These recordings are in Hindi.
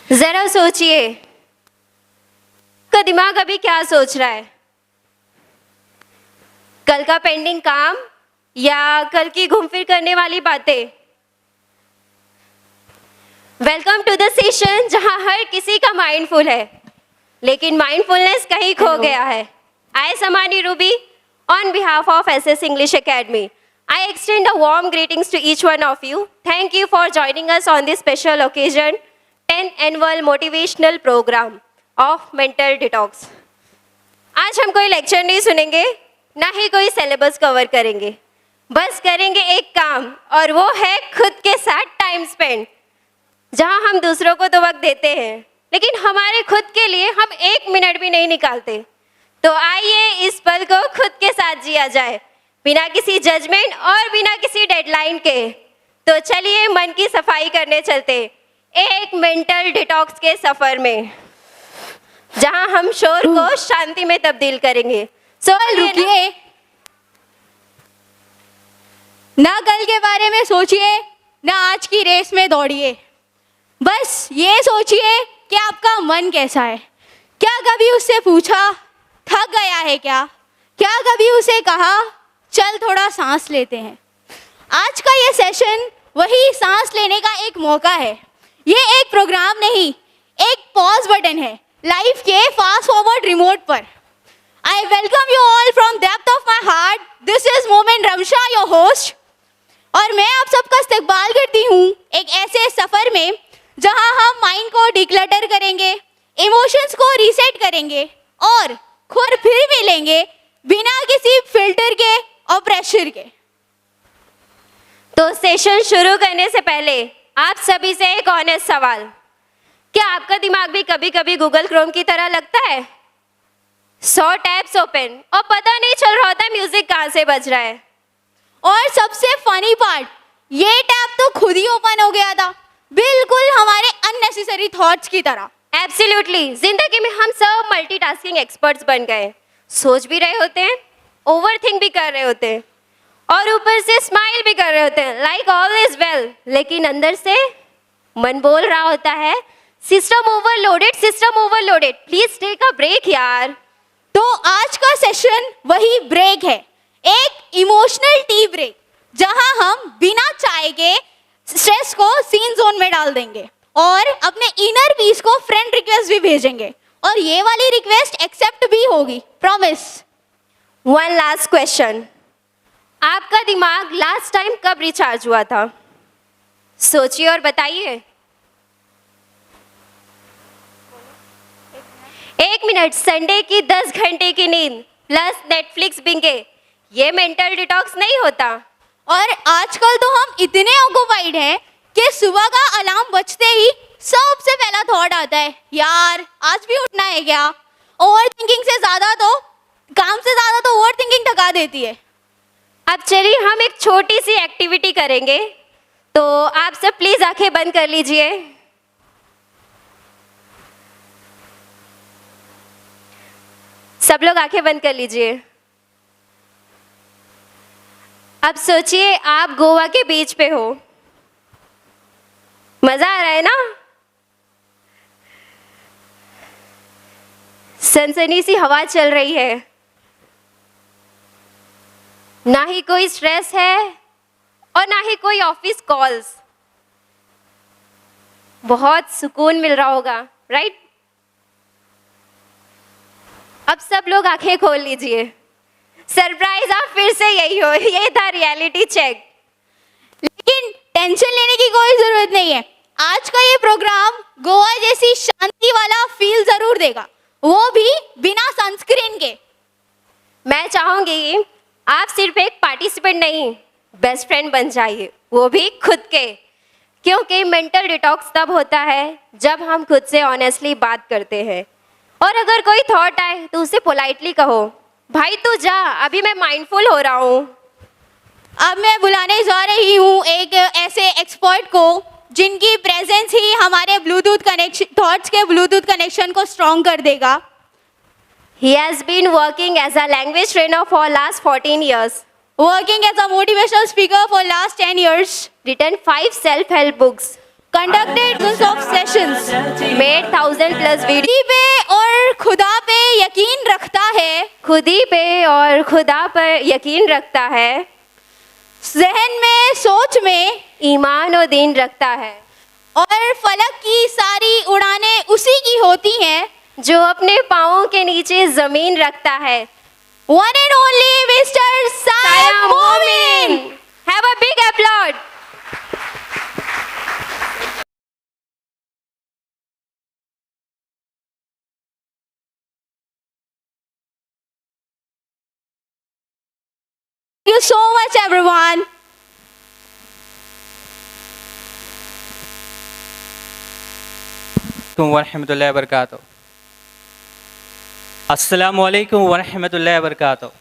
जरा सोचिए, का दिमाग अभी क्या सोच रहा है? कल का पेंडिंग काम या कल की घूम फिर करने वाली बातें? वेलकम टू द सेशन जहां हर किसी का माइंडफुल है, लेकिन माइंडफुलनेस कहीं खो गया है। आई समानी Ruby on behalf of SS English Academy. I extend a warm greetings to each one of you. Thank you for joining us on this special occasion, 10th annual motivational program of mental detox. आज हम कोई लेक्चर नहीं सुनेंगे, ना ही कोई सिलेबस कवर करेंगे, बस करेंगे एक काम, और वो है खुद के साथ टाइम स्पेंड। जहां हम दूसरों को तो वक्त देते हैं, लेकिन हमारे खुद के लिए हम 1 मिनट भी नहीं निकालते। तो आइए इस पल को खुद के साथ जिया जाए, बिना किसी जजमेंट और बिना किसी डेडलाइन के। तो चलिए मन की सफाई करने चलते एक मेंटल डिटॉक्स के सफर में, जहां हम शोर को शांति में तब्दील करेंगे। रुकिए, ना कल के बारे में सोचिए, ना आज की रेस में दौड़िए। बस ये सोचिए कि आपका मन कैसा है। क्या कभी उससे पूछा थक गया है क्या? क्या कभी उसे कहा चल थोड़ा सांस लेते हैं? आज का ये सेशन वही सांस लेने का एक मौका है। ये एक प्रोग्राम नहीं, एक पॉज बटन है लाइफ के फास्ट फॉरवर्ड रिमोट पर। I welcome you all from depth of my heart. This is Momen Ramsha, your host, और मैं आप सबका इस्तकबाल करती हूँ एक ऐसे सफ़र में जहाँ हम माइंड को डिक्लटर करेंगे, इमोशंस को रीसेट करेंगे और खुद फिर मिलेंगे बिना किसी फिल्टर के और प्रेशर के। तो सेशन शुरू करने से पहले आप सभी से एक ऑनेस्ट सवाल, क्या आपका दिमाग भी कभी कभी गूगल क्रोम की तरह लगता है? 100 टैब्स ओपन और पता नहीं चल रहा होता म्यूजिक कहाँ से बज रहा है। और सबसे फनी पार्ट, ये टैब तो खुद ही ओपन हो गया था, बिल्कुल हमारे अननेसेसरी थॉट्स की तरह। एब्सोल्युटली, जिंदगी में हम सब मल्टीटास्किंग एक्सपर्ट्स बन गए। सोच भी रहे होते हैं, ओवरथिंक भी कर रहे होते हैं, और ऊपर से स्माइल भी कर रहे होते हैं लाइक ऑल इज वेल, लेकिन अंदर से मन बोल रहा होता है system overloaded, please take a break यार। तो आज का सेशन वही ब्रेक है, एक इमोशनल टी ब्रेक, जहां हम बिना चाय के स्ट्रेस को सीन जोन में डाल देंगे और अपने इनर पीस को फ्रेंड रिक्वेस्ट भी भेजेंगे, और ये वाली रिक्वेस्ट एक्सेप्ट भी होगी, प्रॉमिस। वन लास्ट क्वेश्चन, आपका दिमाग लास्ट टाइम कब रिचार्ज हुआ था? सोचिए और बताइए। 1 मिनट, संडे की 10 घंटे की नींद प्लस नेटफ्लिक्स बिंगे, ये मेंटल डिटॉक्स नहीं होता। और आजकल तो हम इतने ऑक्यूपाइड हैं कि सुबह का अलार्म बजते ही सबसे पहला थॉट आता है यार आज भी उठना है क्या? ओवर थिंकिंग से ज़्यादा तो काम से ज़्यादा तो ओवर थिंकिंग थका देती है। अब चलिए हम एक छोटी सी एक्टिविटी करेंगे, तो आप सब प्लीज आंखें बंद कर लीजिए। सब लोग आंखें बंद कर लीजिए। अब सोचिए आप गोवा के बीच पे हो, मजा आ रहा है ना? सनसनी सी हवा चल रही है, ना ही कोई स्ट्रेस है और ना ही कोई ऑफिस कॉल्स। बहुत सुकून मिल रहा होगा, राइट? अब सब लोग आंखें खोल लीजिए। सरप्राइज, आप फिर से यही हो, ये था रियलिटी चेक। लेकिन टेंशन लेने की कोई जरूरत नहीं है। आज का ये प्रोग्राम गोवा जैसी शांति वाला फील जरूर देगा, वो भी बिना सनस्क्रीन के। मैं चाहूंगी आप सिर्फ एक पार्टिसिपेंट नहीं, बेस्ट फ्रेंड बन जाइए, वो भी खुद के। क्योंकि मेंटल डिटॉक्स तब होता है जब हम खुद से ऑनेस्टली बात करते हैं, और अगर कोई थॉट आए तो उसे पोलाइटली कहो, भाई तू जा, अभी मैं माइंडफुल हो रहा हूँ। अब मैं बुलाने जा रही हूँ एक ऐसे एक्सपर्ट को जिनकी प्रेजेंस ही हमारे ब्लूटूथ कनेक्शन, थॉट्स के ब्लूटूथ कनेक्शन को स्ट्रॉन्ग कर देगा। He has been working as a language trainer for last 14 years. Working as a motivational speaker for last 10 years. Written 5 self-help books. conducted dozens of sessions, made 1,000+ video, खुदी पे और खुदा पे यकीन रखता है, खुदी पे और खुदा पर यकीन रखता है, जहन में सोच में ईमान और दीन रखता है, और फलक की सारी उड़ानें उसी की होती हैं, जो अपने पाँवों के नीचे जमीन रखता है। one and only Mr. Syed Momin. Have a big applaud. Thank you so much, everyone. वरहमतुल्लाहि वबरकातुहू। अस्सलामु अलैकुम वरहमतुल्लाहि वबरकातुहू।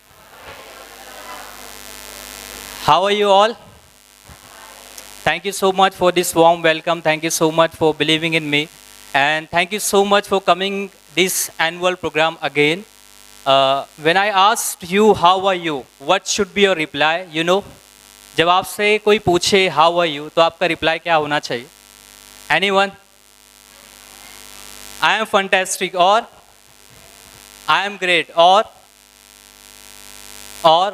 How are you all? Thank you so much for this warm welcome. Thank you so much for believing in me, and thank you so much for coming this annual program again. When I asked you how are you, what should be your reply? You know, जब आपसे कोई पूछे how are you, तो आपका रिप्लाई क्या होना चाहिए? Anyone? I am fantastic, or I am great, or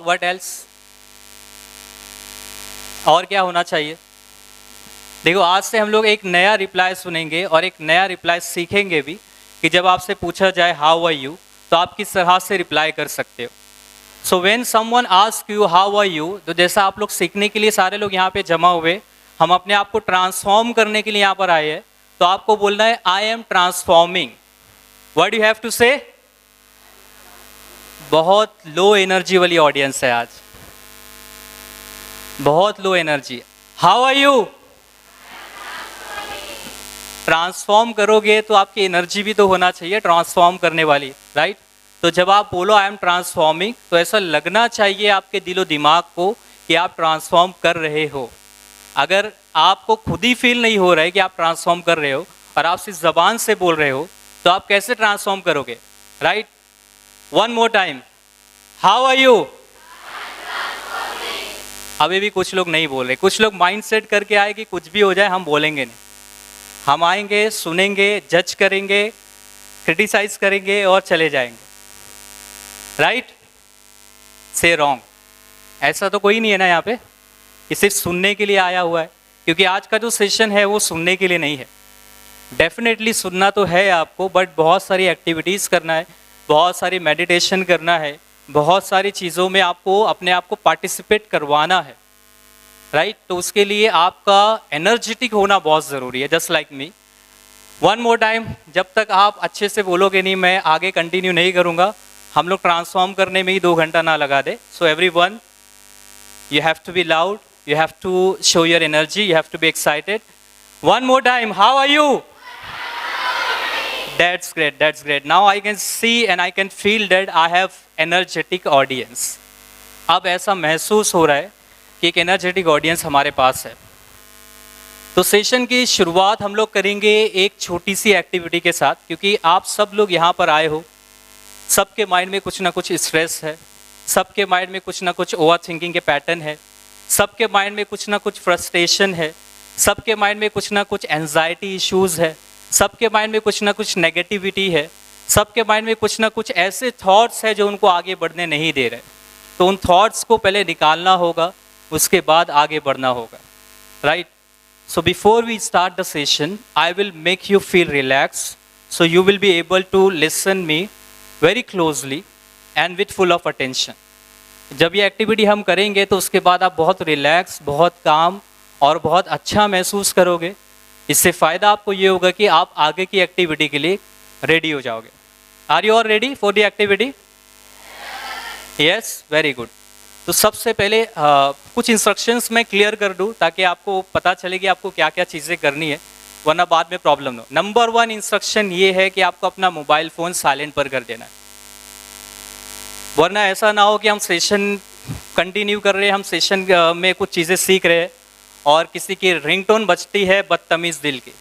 what else? और क्या होना चाहिए? देखो, आज से हम लोग एक नया रिप्लाई सुनेंगे और एक नया रिप्लाई सीखेंगे भी कि जब आपसे पूछा जाए हाउ आर यू, तो आप किस तरह से रिप्लाई कर सकते हो। So when someone ask you how are you, तो जैसा आप लोग सीखने के लिए सारे लोग यहाँ पे जमा हुए, हम अपने आप को ट्रांसफॉर्म करने के लिए यहाँ पर आए हैं, तो आपको बोलना है I am transforming. What you have to say? बहुत लो एनर्जी वाली ऑडियंस है आज, बहुत low energy. How are you? Transform करोगे तो आपकी एनर्जी भी तो होना चाहिए ट्रांसफॉर्म करने वाली, राइट? तो जब आप बोलो आई एम ट्रांसफॉर्मिंग, तो ऐसा लगना चाहिए आपके दिलो दिमाग को कि आप ट्रांसफॉर्म कर रहे हो। अगर आपको खुद ही फील नहीं हो रहा है कि आप ट्रांसफॉर्म कर रहे हो और आप सिर्फ जबान से बोल रहे हो, तो आप कैसे ट्रांसफॉर्म करोगे, right? One more time, how are you? अभी भी कुछ लोग नहीं बोल रहे, कुछ लोग माइंड सेट करके आए कि कुछ भी हो जाए हम बोलेंगे नहीं, हम आएंगे, सुनेंगे, जज करेंगे, क्रिटिसाइज करेंगे और चले जाएंगे, राइट? से रॉन्ग। ऐसा तो कोई नहीं है ना यहाँ पे कि सिर्फ सुनने के लिए आया हुआ है, क्योंकि आज का जो सेशन है वो सुनने के लिए नहीं है। डेफिनेटली सुनना तो है आपको, बट बहुत सारी एक्टिविटीज़ करना है, बहुत सारी मेडिटेशन करना है, बहुत सारी चीज़ों में आपको अपने आप को पार्टिसिपेट करवाना है, राइट? तो उसके लिए आपका एनर्जेटिक होना बहुत ज़रूरी है, just like me. One more time, जब तक आप अच्छे से बोलोगे नहीं मैं आगे कंटिन्यू नहीं करूँगा, हम लोग ट्रांसफॉर्म करने में ही 2 घंटा ना लगा दे। So everyone, you have to be loud, you have to show your energy, you have to be excited. One more time, how are you? That's great, that's great. Now I can see and I can feel that I have energetic audience. अब ऐसा महसूस हो रहा है कि एक एनर्जेटिक ऑडियंस हमारे पास है। तो सेशन की शुरुआत हम लोग करेंगे एक छोटी सी एक्टिविटी के साथ, क्योंकि आप सब लोग यहाँ पर आए हो, सबके माइंड में कुछ ना कुछ स्ट्रेस है, सबके माइंड में कुछ ना कुछ ओवर थिंकिंग के पैटर्न है, सबके माइंड में कुछ ना कुछ फ्रस्ट्रेशन है, सबके माइंड में कुछ ना कुछ एंजाइटी इश्यूज़ है, सबके माइंड में कुछ ना कुछ नेगेटिविटी है, सबके माइंड में कुछ ना कुछ ऐसे थॉट्स है जो उनको आगे बढ़ने नहीं दे रहे। तो उन थॉट्स को पहले निकालना होगा, उसके बाद आगे बढ़ना होगा, right? So before we start the session, I will make you feel relax, so you will be able to listen me very closely and with full of attention. जब ये एक्टिविटी हम करेंगे तो उसके बाद आप बहुत रिलैक्स, बहुत काम और बहुत अच्छा महसूस करोगे। इससे फ़ायदा आपको ये होगा कि आप आगे की एक्टिविटी के लिए रेडी हो जाओगे। Are you all ready for the activity? Yes, very good. तो सबसे पहले कुछ इंस्ट्रक्शंस मैं क्लियर कर दूं ताकि आपको पता चले कि आपको क्या क्या चीज़ें करनी है, वरना बाद में प्रॉब्लम हो। नंबर 1 इंस्ट्रक्शन ये है कि आपको अपना मोबाइल फ़ोन साइलेंट पर कर देना है, वरना ऐसा ना हो कि हम सेशन कंटिन्यू कर रहे हैं, हम सेशन में कुछ चीज़ें सीख रहे हैं और किसी की रिंगटोन बजती है बदतमीज़ दिल की।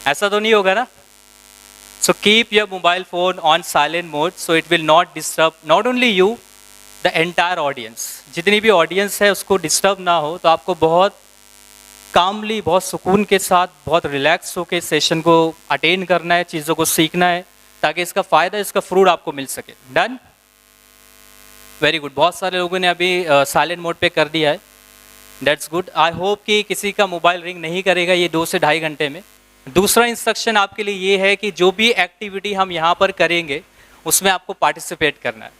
ऐसा तो नहीं होगा ना? So keep your mobile phone on silent mode so it will not disturb not only you, the entire audience. जितनी भी ऑडियंस है उसको डिस्टर्ब ना हो, तो आपको बहुत कामली, बहुत सुकून के साथ, बहुत रिलैक्स होकर सेशन को अटेंड करना है, चीज़ों को सीखना है, ताकि इसका फ़ायदा, इसका फ्रूट आपको मिल सके। Done, very good. बहुत सारे लोगों ने अभी साइलेंट मोड पे कर दिया है, दैट्स गुड। आई होप कि किसी का मोबाइल रिंग नहीं करेगा ये 2 से ढाई घंटे में। दूसरा इंस्ट्रक्शन आपके लिए ये है कि जो भी एक्टिविटी हम यहाँ पर करेंगे उसमें आपको पार्टिसिपेट करना है।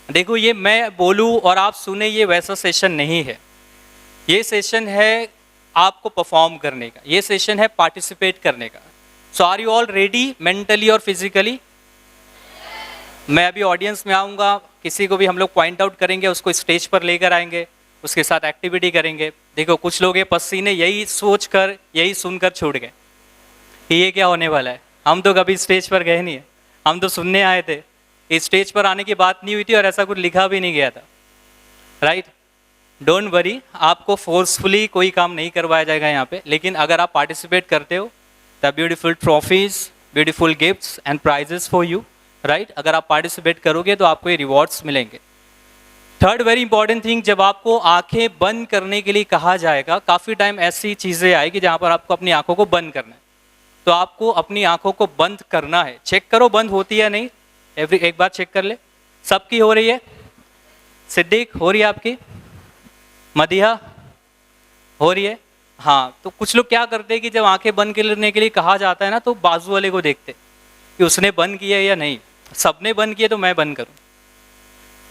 देखो, ये मैं बोलूँ और आप सुने, ये वैसा सेशन नहीं है। ये सेशन है आपको परफॉर्म करने का, ये सेशन है पार्टिसिपेट करने का। So are you all ready mentally और फिजिकली? मैं अभी ऑडियंस में आऊँगा, किसी को भी हम लोग पॉइंट आउट करेंगे, उसको स्टेज पर लेकर आएंगे, उसके साथ एक्टिविटी करेंगे। देखो, कुछ लोग ये पसीने यही सोच कर, यही सुनकर छूट गए कि ये क्या होने वाला है। हम तो कभी स्टेज पर गए नहीं है, हम तो सुनने आए थे। इस स्टेज पर आने की बात नहीं हुई थी और ऐसा कुछ लिखा भी नहीं गया था, राइट? डोंट वरी, आपको फोर्सफुली कोई काम नहीं करवाया जाएगा यहाँ पे, लेकिन अगर आप पार्टिसिपेट करते हो the beautiful trophies, beautiful gifts and prizes for you, right? अगर आप पार्टिसिपेट करोगे तो आपको ये रिवॉर्ड्स मिलेंगे। थर्ड वेरी इंपॉर्टेंट थिंग, जब आपको आंखें बंद करने के लिए कहा जाएगा, काफ़ी टाइम ऐसी चीज़ें आएगी जहाँ पर आपको अपनी आंखों को बंद करना है, तो आपको अपनी आंखों को बंद करना है। चेक करो बंद होती है नहीं, एक बार चेक कर ले। सबकी हो रही है? सिद्दीक हो रही है आपकी? मदिहा हो रही है? हाँ। तो कुछ लोग क्या करते हैं कि जब आंखें बंद करने के लिए कहा जाता है ना, तो बाजू वाले को देखते कि उसने बंद किया या नहीं। सबने बंद किया तो मैं बंद करूं,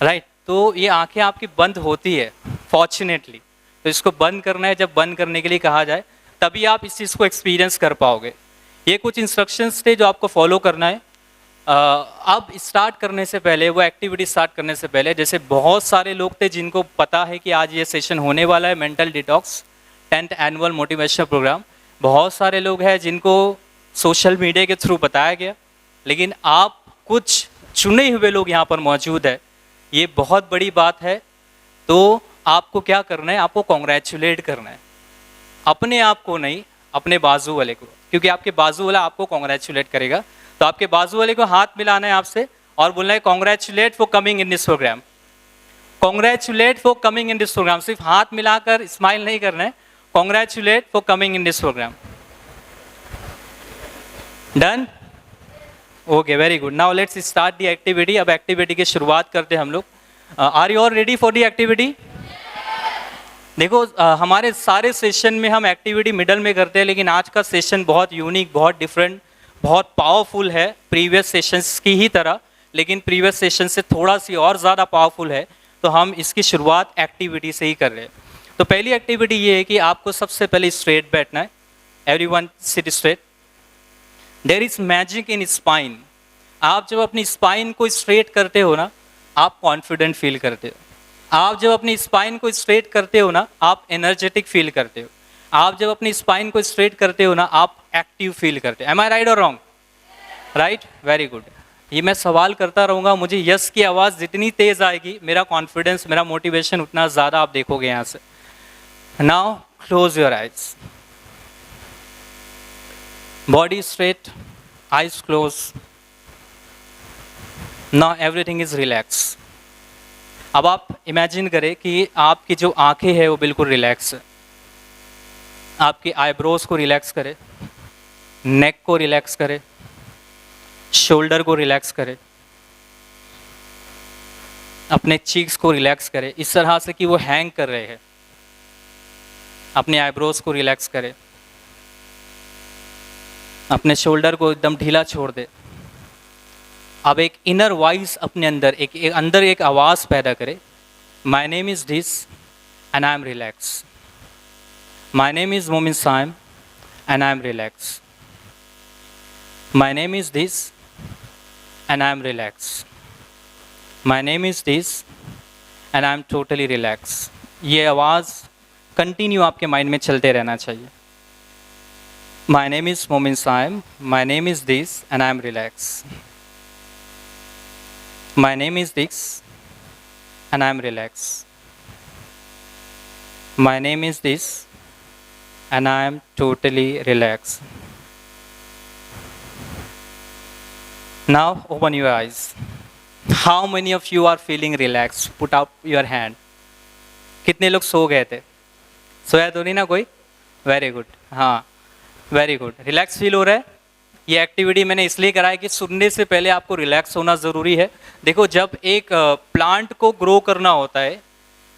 राइट? तो ये आंखें आपकी बंद होती है फॉर्चुनेटली, तो इसको बंद करना है। जब बंद करने के लिए कहा जाए तभी आप इस चीज़ को एक्सपीरियंस कर पाओगे। ये कुछ इंस्ट्रक्शंस थे जो आपको फॉलो करना है। अब स्टार्ट करने से पहले, वो एक्टिविटी स्टार्ट करने से पहले, जैसे बहुत सारे लोग थे जिनको पता है कि आज ये सेशन होने वाला है, mental detox 10th annual motivational programme. बहुत सारे लोग हैं जिनको सोशल मीडिया के थ्रू बताया गया, लेकिन आप कुछ चुने हुए लोग यहाँ पर मौजूद है, ये बहुत बड़ी बात है। तो आपको क्या करना है? आपको कॉन्ग्रेचुलेट करना है, अपने आप को नहीं, अपने बाजू वाले को, क्योंकि आपके बाजू वाला आपको कॉन्ग्रेचुलेट करेगा। तो आपके बाजू वाले को हाथ मिलाना है आपसे और बोलना है congratulate for coming in this programme, congratulate for coming in this programme. सिर्फ हाथ मिलाकर स्माइल नहीं करना है, congratulate for coming in this programme. Done? Okay, very good. Now let's start the activity. अब एक्टिविटी की शुरुआत करते हैं हम लोग। Are you all ready for the activity? देखो, हमारे सारे सेशन में हम एक्टिविटी मिडल में करते हैं, लेकिन आज का सेशन बहुत यूनिक, बहुत डिफरेंट, बहुत पावरफुल है, प्रीवियस सेशंस की ही तरह, लेकिन प्रीवियस सेशन से थोड़ा सी और ज़्यादा पावरफुल है। तो हम इसकी शुरुआत एक्टिविटी से ही कर रहे हैं। तो पहली एक्टिविटी ये है कि आपको सबसे पहले स्ट्रेट बैठना है। Everyone sit straight. There is magic in spine. आप जब अपनी स्पाइन को स्ट्रेट करते हो ना, आप कॉन्फिडेंट फील करते हो। आप जब अपनी स्पाइन को स्ट्रेट करते हो ना, आप एनर्जेटिक फील करते हो। आप जब अपनी स्पाइन को स्ट्रेट करते हो ना, आप एक्टिव फील करते हो। एम आई राइट और रॉन्ग? Right, very good. ये मैं सवाल करता रहूँगा, मुझे यस की आवाज़ जितनी तेज़ आएगी, मेरा कॉन्फिडेंस, मेरा मोटिवेशन उतना ज़्यादा आप देखोगे यहाँ से। Now close your eyes, body straight, eyes close. Now everything is relax. अब आप इमेजिन करें कि आपकी जो आंखें हैं वो बिल्कुल रिलैक्स है। आपकी आईब्रोज को रिलैक्स करें, नेक को रिलैक्स करें, शोल्डर को रिलैक्स करें, अपने चीक्स को रिलैक्स करें इस तरह से कि वो हैंग कर रहे हैं। अपने आईब्रोज को रिलैक्स करें, अपने शोल्डर को एकदम ढीला छोड़ दे। अब एक इनर वॉइस अपने अंदर, अंदर एक आवाज़ पैदा करे, my name is this and I am relax. My name is Momin Saim and I am relax. My name is this and I am relax. My name is this and I am totally relax. ये आवाज़ कंटिन्यू आपके माइंड में चलते रहना चाहिए। माई name is Momin Saim, my name is this and I am relax. My name is this and I am relaxed. My name is this and I am totally relaxed. Now open your eyes. How many of you are feeling relaxed? Put up your hand. कितने लोग सो गए थे? सोया तो नहीं ना कोई? वेरी गुड, हाँ वेरी गुड। रिलैक्स फील हो रहा है? ये एक्टिविटी मैंने इसलिए कराया कि सुनने से पहले आपको रिलैक्स होना ज़रूरी है। देखो, जब एक प्लांट को ग्रो करना होता है,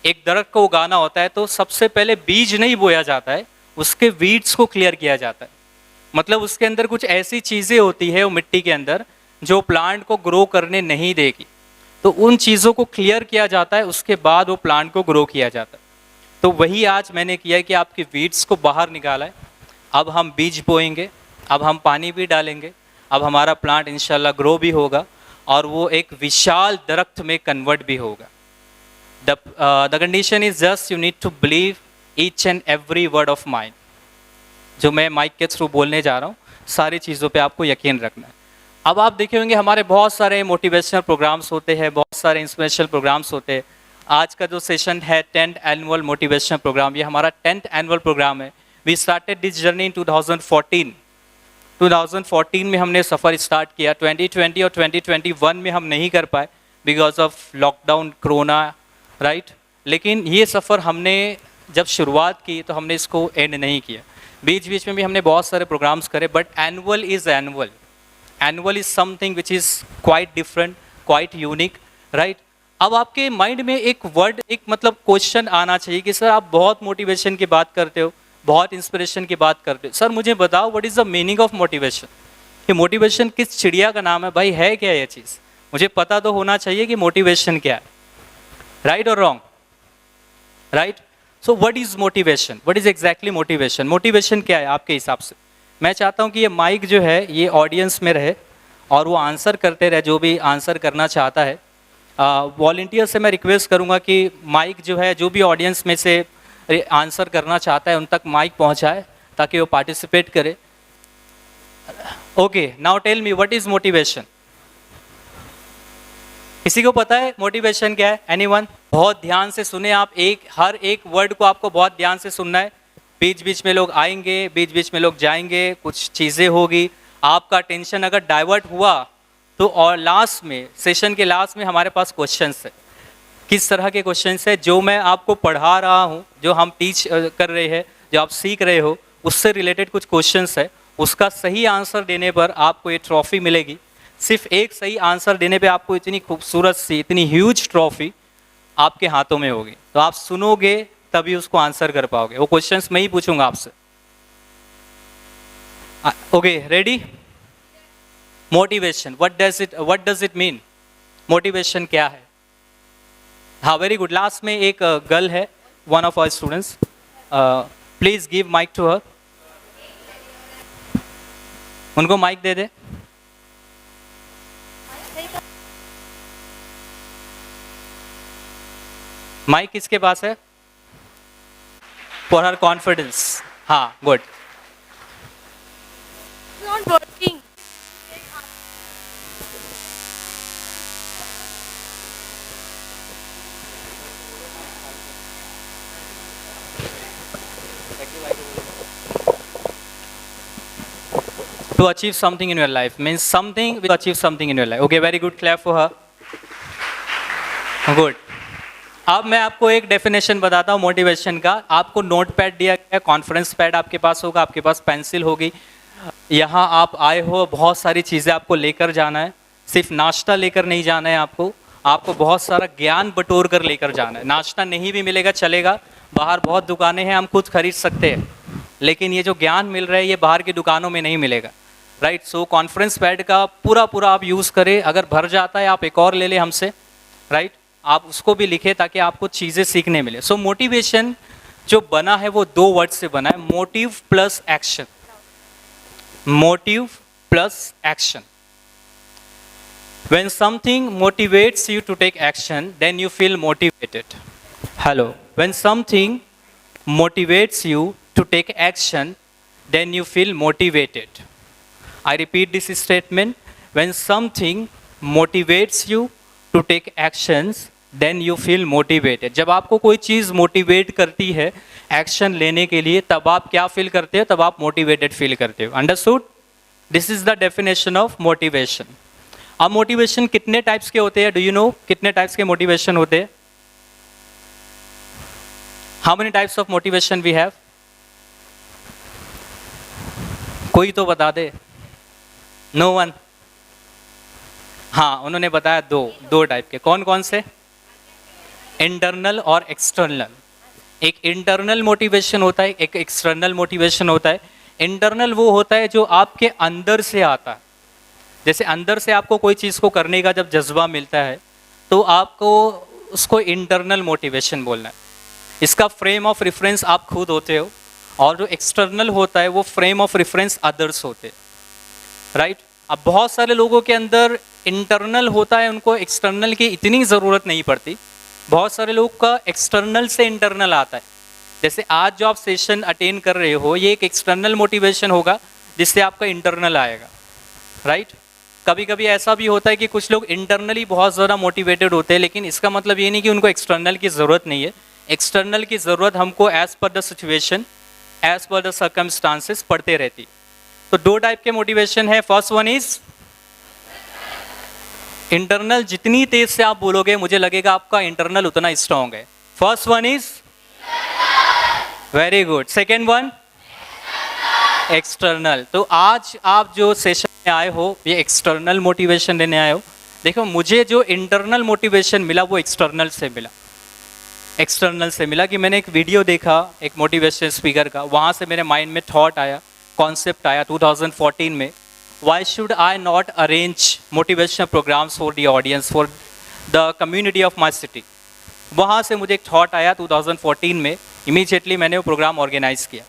एक दरख्त को उगाना होता है, तो सबसे पहले बीज नहीं बोया जाता है, उसके वीड्स को क्लियर किया जाता है। मतलब उसके अंदर कुछ ऐसी चीज़ें होती है वो मिट्टी के अंदर जो प्लांट को ग्रो करने नहीं देगी, तो उन चीज़ों को क्लियर किया जाता है, उसके बाद वो प्लांट को ग्रो किया जाता है। तो वही आज मैंने किया है कि आपकी वीड्स को बाहर निकाला है। अब हम बीज बोएंगे, अब हम पानी भी डालेंगे, अब हमारा प्लांट इंशाल्लाह ग्रो भी होगा और वो एक विशाल दरख्त में कन्वर्ट भी होगा। The condition is just you need to believe each and every word of mine. जो मैं माइक के थ्रू बोलने जा रहा हूँ, सारी चीज़ों पे आपको यकीन रखना है। अब आप देखे होंगे हमारे बहुत सारे मोटिवेशनल प्रोग्राम्स होते हैं, बहुत सारे इंस्पिरेशनल प्रोग्राम्स होते हैं। आज का जो सेशन है 10th एनुअल मोटिवेशनल प्रोग्राम, ये हमारा 10th एनुअल प्रोग्राम है। We started this journey in 2014। 2014 में हमने सफ़र स्टार्ट किया। 2020 और 2021 में हम नहीं कर पाए because of lockdown, corona, right. लेकिन ये सफ़र हमने जब शुरुआत की तो हमने इसको एंड नहीं किया। बीच बीच में भी हमने बहुत सारे प्रोग्राम्स करे, but annual is annual. Annual is something which is quite different, quite unique, right. अब आपके माइंड में एक वर्ड, एक मतलब क्वेश्चन आना चाहिए कि सर आप बहुत मोटिवेशन की बात करते हो, बहुत इंस्पिरेशन की बात करते हो, सर मुझे बताओ what is the meaning of motivation. ये मोटिवेशन किस चिड़िया का नाम है भाई? है क्या ये चीज़? मुझे पता तो होना चाहिए कि मोटिवेशन क्या है, राइट और wrong, right. So what is motivation? What is exactly motivation? Motivation क्या है आपके हिसाब से? मैं चाहता हूँ कि ये माइक जो है ये ऑडियंस में रहे और वो आंसर करते रहे, जो भी आंसर करना चाहता है। वॉलंटियर से मैं रिक्वेस्ट करूँगा कि माइक जो है, जो भी ऑडियंस में से आंसर करना चाहता है उन तक माइक पहुँचाए ताकि वो पार्टिसिपेट करे। Okay, now tell me what is motivation? किसी को पता है मोटिवेशन क्या है? एनीवन? बहुत ध्यान से सुने आप, हर एक वर्ड को आपको बहुत ध्यान से सुनना है। बीच बीच में लोग आएंगे, बीच बीच में लोग जाएंगे, कुछ चीज़ें होगी, आपका टेंशन अगर डाइवर्ट हुआ तो, और लास्ट में, सेशन के लास्ट में हमारे पास क्वेश्चंस है। किस तरह के क्वेश्चंस है? जो मैं आपको पढ़ा रहा हूँ, जो हम टीच कर रहे हैं, जो आप सीख रहे हो, उससे रिलेटेड कुछ क्वेश्चंस है। उसका सही आंसर देने पर आपको ये ट्रॉफी मिलेगी। सिर्फ एक सही आंसर देने पे आपको इतनी खूबसूरत सी, इतनी ह्यूज ट्रॉफी आपके हाथों में होगी। तो आप सुनोगे तभी उसको आंसर कर पाओगे। वो क्वेश्चंस मैं ही पूछूंगा आपसे। Okay, ready? Motivation, what does it mean? Motivation क्या है? हाँ, वेरी गुड। लास्ट में एक गर्ल है, one of our students, please give mic to her. उनको माइक दे दे। माइक किसके पास है? For her confidence. हाँ, good. Not working. To achieve something in your life means something will achieve something in your life. Okay, very good. Clap for her. Good. अब मैं आपको एक डेफिनेशन बताता हूँ मोटिवेशन का। आपको नोट पैड दिया गया है, कॉन्फ्रेंस पैड आपके पास होगा, आपके पास पेंसिल होगी। यहाँ आप आए हो, बहुत सारी चीज़ें आपको लेकर जाना है। सिर्फ नाश्ता लेकर नहीं जाना है आपको बहुत सारा ज्ञान बटोर कर लेकर जाना है। नाश्ता नहीं भी मिलेगा चलेगा, बाहर बहुत दुकानें हैं, हम खुद खरीद सकते हैं, लेकिन ये जो ज्ञान मिल रहा है ये बाहर की दुकानों में नहीं मिलेगा, राइट। सो कॉन्फ्रेंस पैड का पूरा आप यूज़ करें। अगर भर जाता है आप एक और ले लें हमसे, राइट। आप उसको भी लिखें ताकि आपको चीज़ें सीखने मिले। सो मोटिवेशन जो बना है वो 2 वर्ड से बना है, motive plus action. Motive plus action. When something motivates you to take action, then you feel motivated. Hello. When something motivates you to take action, then you feel motivated. I repeat this statement. When something motivates you to take actions, then you feel motivated. जब आपको कोई चीज़ मोटिवेट करती है एक्शन लेने के लिए, तब आप क्या फील करते हो? तब आप मोटिवेटेड फील करते हो। Understood? This is the definition of motivation. अब मोटिवेशन कितने टाइप्स के होते हैं? डू यू नो कितने टाइप्स के मोटिवेशन होते हैं? How many types of motivation we have? कोई तो बता दे। No one. हाँ, उन्होंने बताया दो टाइप के। कौन कौन से? इंटरनल और एक्सटर्नल। एक इंटरनल मोटिवेशन होता है, एक एक्सटर्नल मोटिवेशन होता है। इंटरनल वो होता है जो आपके अंदर से आता है। जैसे अंदर से आपको कोई चीज़ को करने का जब जज्बा मिलता है तो आपको उसको इंटरनल मोटिवेशन बोलना है। इसका फ्रेम ऑफ रेफरेंस आप खुद होते हो, और जो एक्सटर्नल होता है वो फ्रेम ऑफ रेफरेंस अदर्स होते हैं, राइट। अब बहुत सारे लोगों के अंदर इंटरनल होता है, उनको एक्सटर्नल की इतनी ज़रूरत नहीं पड़ती। बहुत सारे लोग का एक्सटर्नल से इंटरनल आता है। जैसे आज जो आप सेशन अटेंड कर रहे हो, ये एक एक्सटर्नल मोटिवेशन होगा जिससे आपका इंटरनल आएगा, राइट। कभी कभी ऐसा भी होता है कि कुछ लोग इंटरनली बहुत ज़्यादा मोटिवेटेड होते हैं, लेकिन इसका मतलब ये नहीं कि उनको एक्सटर्नल की ज़रूरत नहीं है। एक्सटर्नल की ज़रूरत हमको as per the situation, as per the circumstances पड़ते रहती। तो दो टाइप के मोटिवेशन है। First one is internal. जितनी तेज से आप बोलोगे मुझे लगेगा आपका इंटरनल उतना स्ट्रांग है। First one is very good. Second one external. तो आज आप जो सेशन में आए हो ये एक्सटर्नल मोटिवेशन लेने आए हो। देखो, मुझे जो इंटरनल मोटिवेशन मिला वो एक्सटर्नल से मिला। एक्सटर्नल से मिला कि मैंने एक वीडियो देखा एक मोटिवेशन स्पीकर का, वहाँ से मेरे माइंड में थॉट आया, कॉन्सेप्ट आया 2014 में, why should I not arrange motivational programs for the audience, for the community of my city. वहाँ से मुझे एक थॉट आया 2014 में, इमीडिएटली मैंने वो प्रोग्राम ऑर्गेनाइज किया,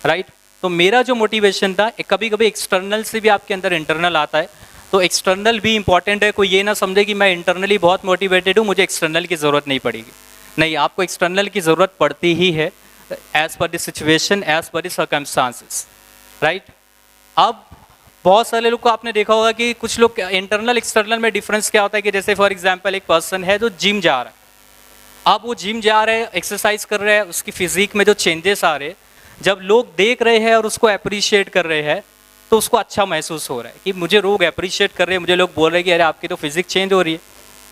राइट। तो मेरा जो मोटिवेशन था, कभी कभी एक्सटर्नल से भी आपके अंदर इंटरनल आता है, तो एक्सटर्नल भी इंपॉर्टेंट है। कोई ये ना समझे कि मैं इंटरनली बहुत मोटिवेटेड हूँ, मुझे एक्सटर्नल की ज़रूरत नहीं पड़ेगी। नहीं, आपको एक्सटर्नल की ज़रूरत पड़ती ही है, as per the situation, as per the circumstances, right. अब बहुत सारे लोग को आपने देखा होगा कि कुछ लोग इंटरनल एक्सटर्नल में डिफरेंस क्या होता है कि जैसे फॉर एग्जांपल एक पर्सन है जो जिम जा रहा है। अब वो जिम जा रहे हैं, एक्सरसाइज कर रहे हैं, उसकी फिजिक में जो चेंजेस आ रहे हैं, जब लोग देख रहे हैं और उसको अप्रिशिएट कर रहे हैं तो उसको अच्छा महसूस हो रहा है कि मुझे लोग अप्रिशिएट कर रहे हैं, मुझे लोग बोल रहे हैं कि अरे आपकी तो फिजिक चेंज हो रही है,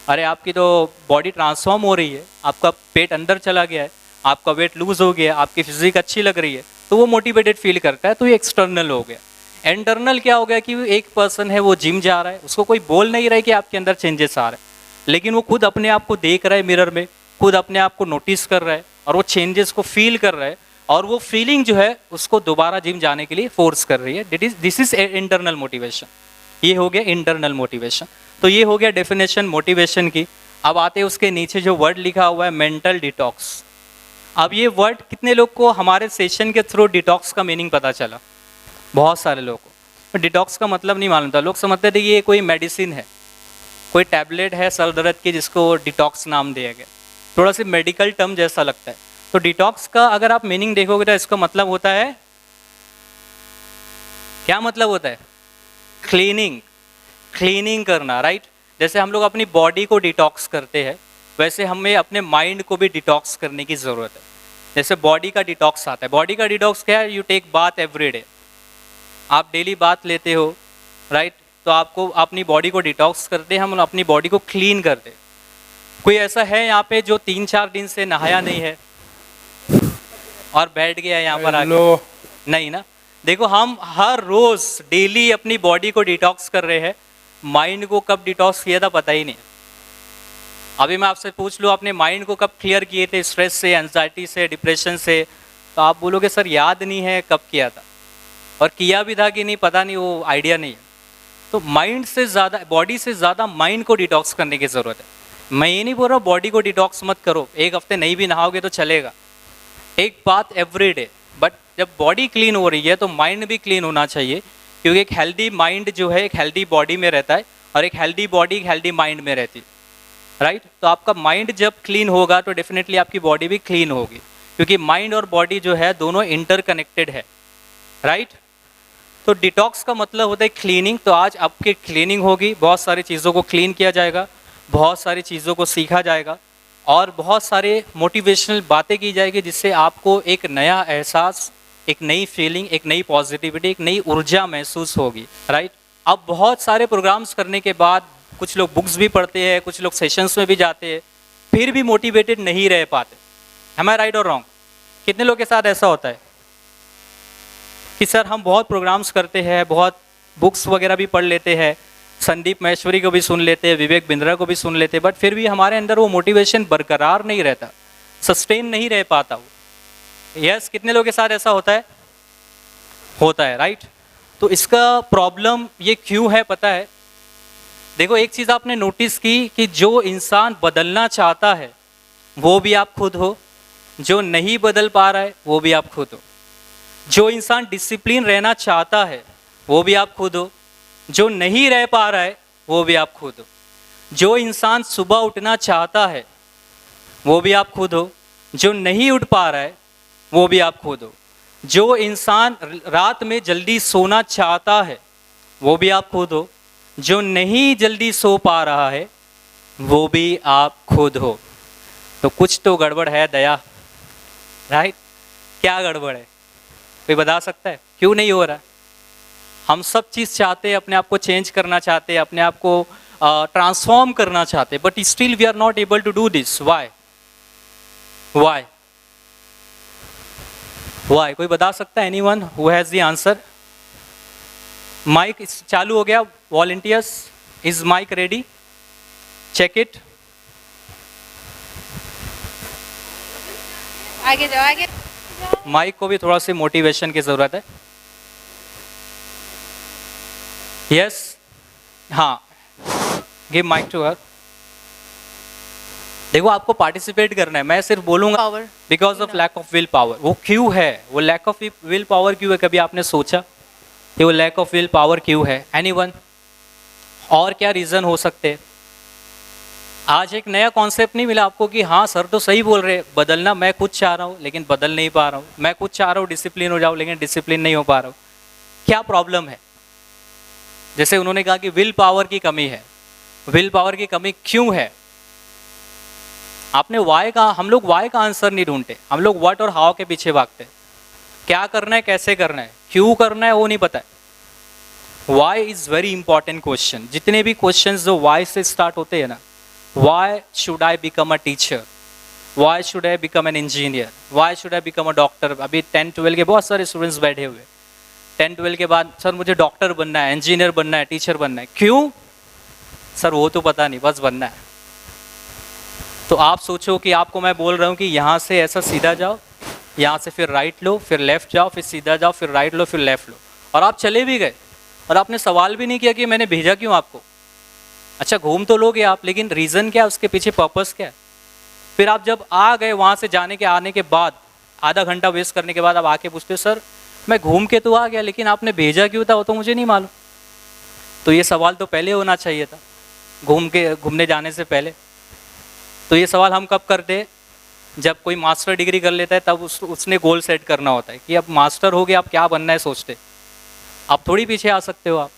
अरे आपकी तो बॉडी ट्रांसफॉर्म हो रही है, आपका पेट अंदर चला गया है, आपका वेट लूज हो गया, आपकी फिजिक अच्छी लग रही है, तो वो मोटिवेटेड फील करता है। तो ये एक्सटर्नल हो गया। इंटरनल क्या हो गया कि एक पर्सन है वो जिम जा रहा है, उसको कोई बोल नहीं रहा है कि आपके अंदर चेंजेस आ रहे हैं, लेकिन वो खुद अपने आप को देख रहा है मिरर में, खुद अपने आप को नोटिस कर रहा है और वो चेंजेस को फील कर रहा है, और वो फीलिंग जो है उसको दोबारा जिम जाने के लिए फोर्स कर रही है। This is internal motivation. ये हो गया इंटरनल मोटिवेशन। तो ये हो गया डेफिनेशन मोटिवेशन की। अब आते हैं उसके नीचे जो वर्ड लिखा हुआ है मेंटल डिटॉक्स। अब ये वर्ड कितने लोग को हमारे सेशन के थ्रू डिटॉक्स का मीनिंग पता चला? बहुत सारे लोगों को डिटॉक्स का मतलब नहीं मालूम था। लोग समझते थे कि ये कोई मेडिसिन है, कोई टैबलेट है सर दर्द की जिसको डिटॉक्स नाम दिया गया, थोड़ा सी मेडिकल टर्म जैसा लगता है। तो डिटॉक्स का अगर आप मीनिंग देखोगे तो इसका मतलब होता है, क्या मतलब होता है? क्लीनिंग, क्लीनिंग करना, राइट। जैसे हम लोग अपनी बॉडी को डिटॉक्स करते हैं, वैसे हमें अपने माइंड को भी डिटॉक्स करने की ज़रूरत है। जैसे बॉडी का डिटॉक्स आता है, बॉडी का डिटॉक्स क्या है? You take bath every day, आप डेली बाथ लेते हो, राइट। तो आपको अपनी बॉडी को डिटॉक्स करते हैं, हम अपनी बॉडी को क्लीन करते हैं। कोई ऐसा है यहाँ पे जो 3-4 दिन से नहाया नहीं है और बैठ गया यहाँ पर आके? नहीं ना। देखो, हम हर रोज डेली अपनी बॉडी को डिटॉक्स कर रहे हैं, माइंड को कब डिटॉक्स किया था पता ही नहीं। अभी मैं आपसे पूछ लूँ अपने माइंड को कब क्लियर किए थे स्ट्रेस से, एंजाइटी से, डिप्रेशन से, तो आप बोलोगे सर याद नहीं है कब किया था, और किया भी था कि नहीं पता नहीं, वो आइडिया नहीं है। तो माइंड से ज़्यादा, बॉडी से ज़्यादा माइंड को डिटॉक्स करने की ज़रूरत है। मैं ये नहीं बोल रहा बॉडी को डिटॉक्स मत करो, एक हफ्ते नहीं भी नहाओगे तो चलेगा, एक बात एवरी डे। बट जब बॉडी क्लीन हो रही है तो माइंड भी क्लीन होना चाहिए, क्योंकि एक हेल्दी माइंड जो है एक हेल्दी बॉडी में रहता है, और एक हेल्दी बॉडी एक हेल्दी माइंड में रहती है, राइट। तो आपका माइंड जब क्लीन होगा तो डेफिनेटली आपकी बॉडी भी क्लीन होगी, क्योंकि माइंड और बॉडी जो है दोनों इंटरकनेक्टेड है, राइट। तो डिटॉक्स का मतलब होता है क्लीनिंग। तो आज आपकी क्लीनिंग होगी, बहुत सारी चीज़ों को क्लीन किया जाएगा, बहुत सारी चीज़ों को सीखा जाएगा, और बहुत सारे मोटिवेशनल बातें की जाएगी, जिससे आपको एक नया एहसास, एक नई फीलिंग, एक नई पॉजिटिविटी, एक नई ऊर्जा महसूस होगी, राइट। अब बहुत सारे प्रोग्राम्स करने के बाद कुछ लोग बुक्स भी पढ़ते हैं, कुछ लोग सेशंस में भी जाते हैं, फिर भी मोटिवेटेड नहीं रह पाते। एम आई राइट और रॉन्ग? कितने लोग के साथ ऐसा होता है? कि सर हम बहुत प्रोग्राम्स करते हैं, बहुत बुक्स वगैरह भी पढ़ लेते हैं, संदीप महेश्वरी को भी सुन लेते हैं, विवेक बिंद्रा को भी सुन लेते हैं, बट फिर भी हमारे अंदर वो मोटिवेशन बरकरार नहीं रहता, सस्टेन नहीं रह पाता वो। यस, कितने लोगों के साथ ऐसा होता है? होता है, राइट? तो इसका प्रॉब्लम ये क्यों है पता है? देखो, एक चीज़ आपने नोटिस की कि जो इंसान बदलना चाहता है वो भी आप खुद हो, जो नहीं बदल पा रहा है वो भी आप खुद हो। जो इंसान डिसिप्लिन रहना चाहता है वो भी आप खुद हो, जो नहीं रह पा रहा है वो भी आप खुद हो। जो इंसान सुबह उठना चाहता है वो भी आप खुद हो, जो नहीं उठ पा रहा है वो भी आप खुद हो। जो इंसान रात में जल्दी सोना चाहता है वो भी आप खुद हो, जो नहीं जल्दी सो पा रहा है वो भी आप खुद हो। तो कुछ तो गड़बड़ है दया, राइट? क्या गड़बड़ है? कोई बता सकता है क्यों नहीं हो रहा? हम सब चीज़ चाहते हैं, अपने आप को चेंज करना चाहते हैं, अपने आप को ट्रांसफॉर्म करना चाहते हैं, but still we are not able to do this. Why? कोई बता सकता है? Anyone who has the answer? Mic चालू हो गया, volunteers, is mic ready? Check it. आगे जाओ, आगे। माइक को भी थोड़ा सी मोटिवेशन की जरूरत है। यस, हाँ, गिव माइक टू हर। देखो, आपको पार्टिसिपेट करना है, मैं सिर्फ बोलूंगा because of lack of will power. वो क्यों है? वो लैक ऑफ विल पावर क्यों है? कभी आपने सोचा कि वो लैक ऑफ विल पावर क्यों है? एनीवन? और क्या रीजन हो सकते हैं? आज एक नया कॉन्सेप्ट नहीं मिला आपको कि हाँ सर तो सही बोल रहे, बदलना मैं खुद चाह रहा हूँ लेकिन बदल नहीं पा रहा हूँ, मैं खुद चाह रहा हूँ डिसिप्लिन हो जाऊँ लेकिन डिसिप्लिन नहीं हो पा रहा हूँ। क्या प्रॉब्लम है? जैसे उन्होंने कहा कि विल पावर की कमी है। विल पावर की कमी क्यों है? आपने वाई का, हम लोग वाई का आंसर नहीं ढूंढते, हम लोग व्हाट और हाउ के पीछे भागते। क्या करना है, कैसे करना है, क्यों करना है वो नहीं पता है। Why is very important question. जितने भी क्वेश्चन जो वाई से स्टार्ट होते हैं ना, Y should I become a teacher, Y should I become an engineer, Y should I become a doctor. अभी 10-12 के बहुत सारे स्टूडेंट्स बैठे हुए, 10-12 के बाद सर मुझे डॉक्टर बनना है, इंजीनियर बनना है, टीचर बनना है। क्यों सर? वो तो पता नहीं, बस बनना है। तो आप सोचो कि आपको मैं बोल रहा हूँ कि यहाँ से ऐसा सीधा जाओ, यहाँ से फिर राइट लो, फिर लेफ्ट जाओ, फिर सीधा जाओ, फिर राइट लो, फिर लेफ्ट लो, और आप चले भी गए और आपने सवाल भी नहीं किया कि मैंने भेजा क्यों आपको। अच्छा, घूम तो लोगे आप, लेकिन रीज़न क्या है, उसके पीछे पर्पस क्या है? फिर आप जब आ गए वहाँ से जाने के आने के बाद, आधा घंटा वेस्ट करने के बाद आप आके पूछते हो सर मैं घूम के तो आ गया लेकिन आपने भेजा क्यों था वो तो मुझे नहीं मालूम। तो ये सवाल तो पहले होना चाहिए था, घूमने जाने से पहले। तो ये सवाल हम कब करते हैं? जब कोई मास्टर डिग्री कर लेता है तब उसने गोल सेट करना होता है कि अब मास्टर हो गया, अब क्या बनना है सोचते। अब थोड़ी पीछे आ सकते हो आप,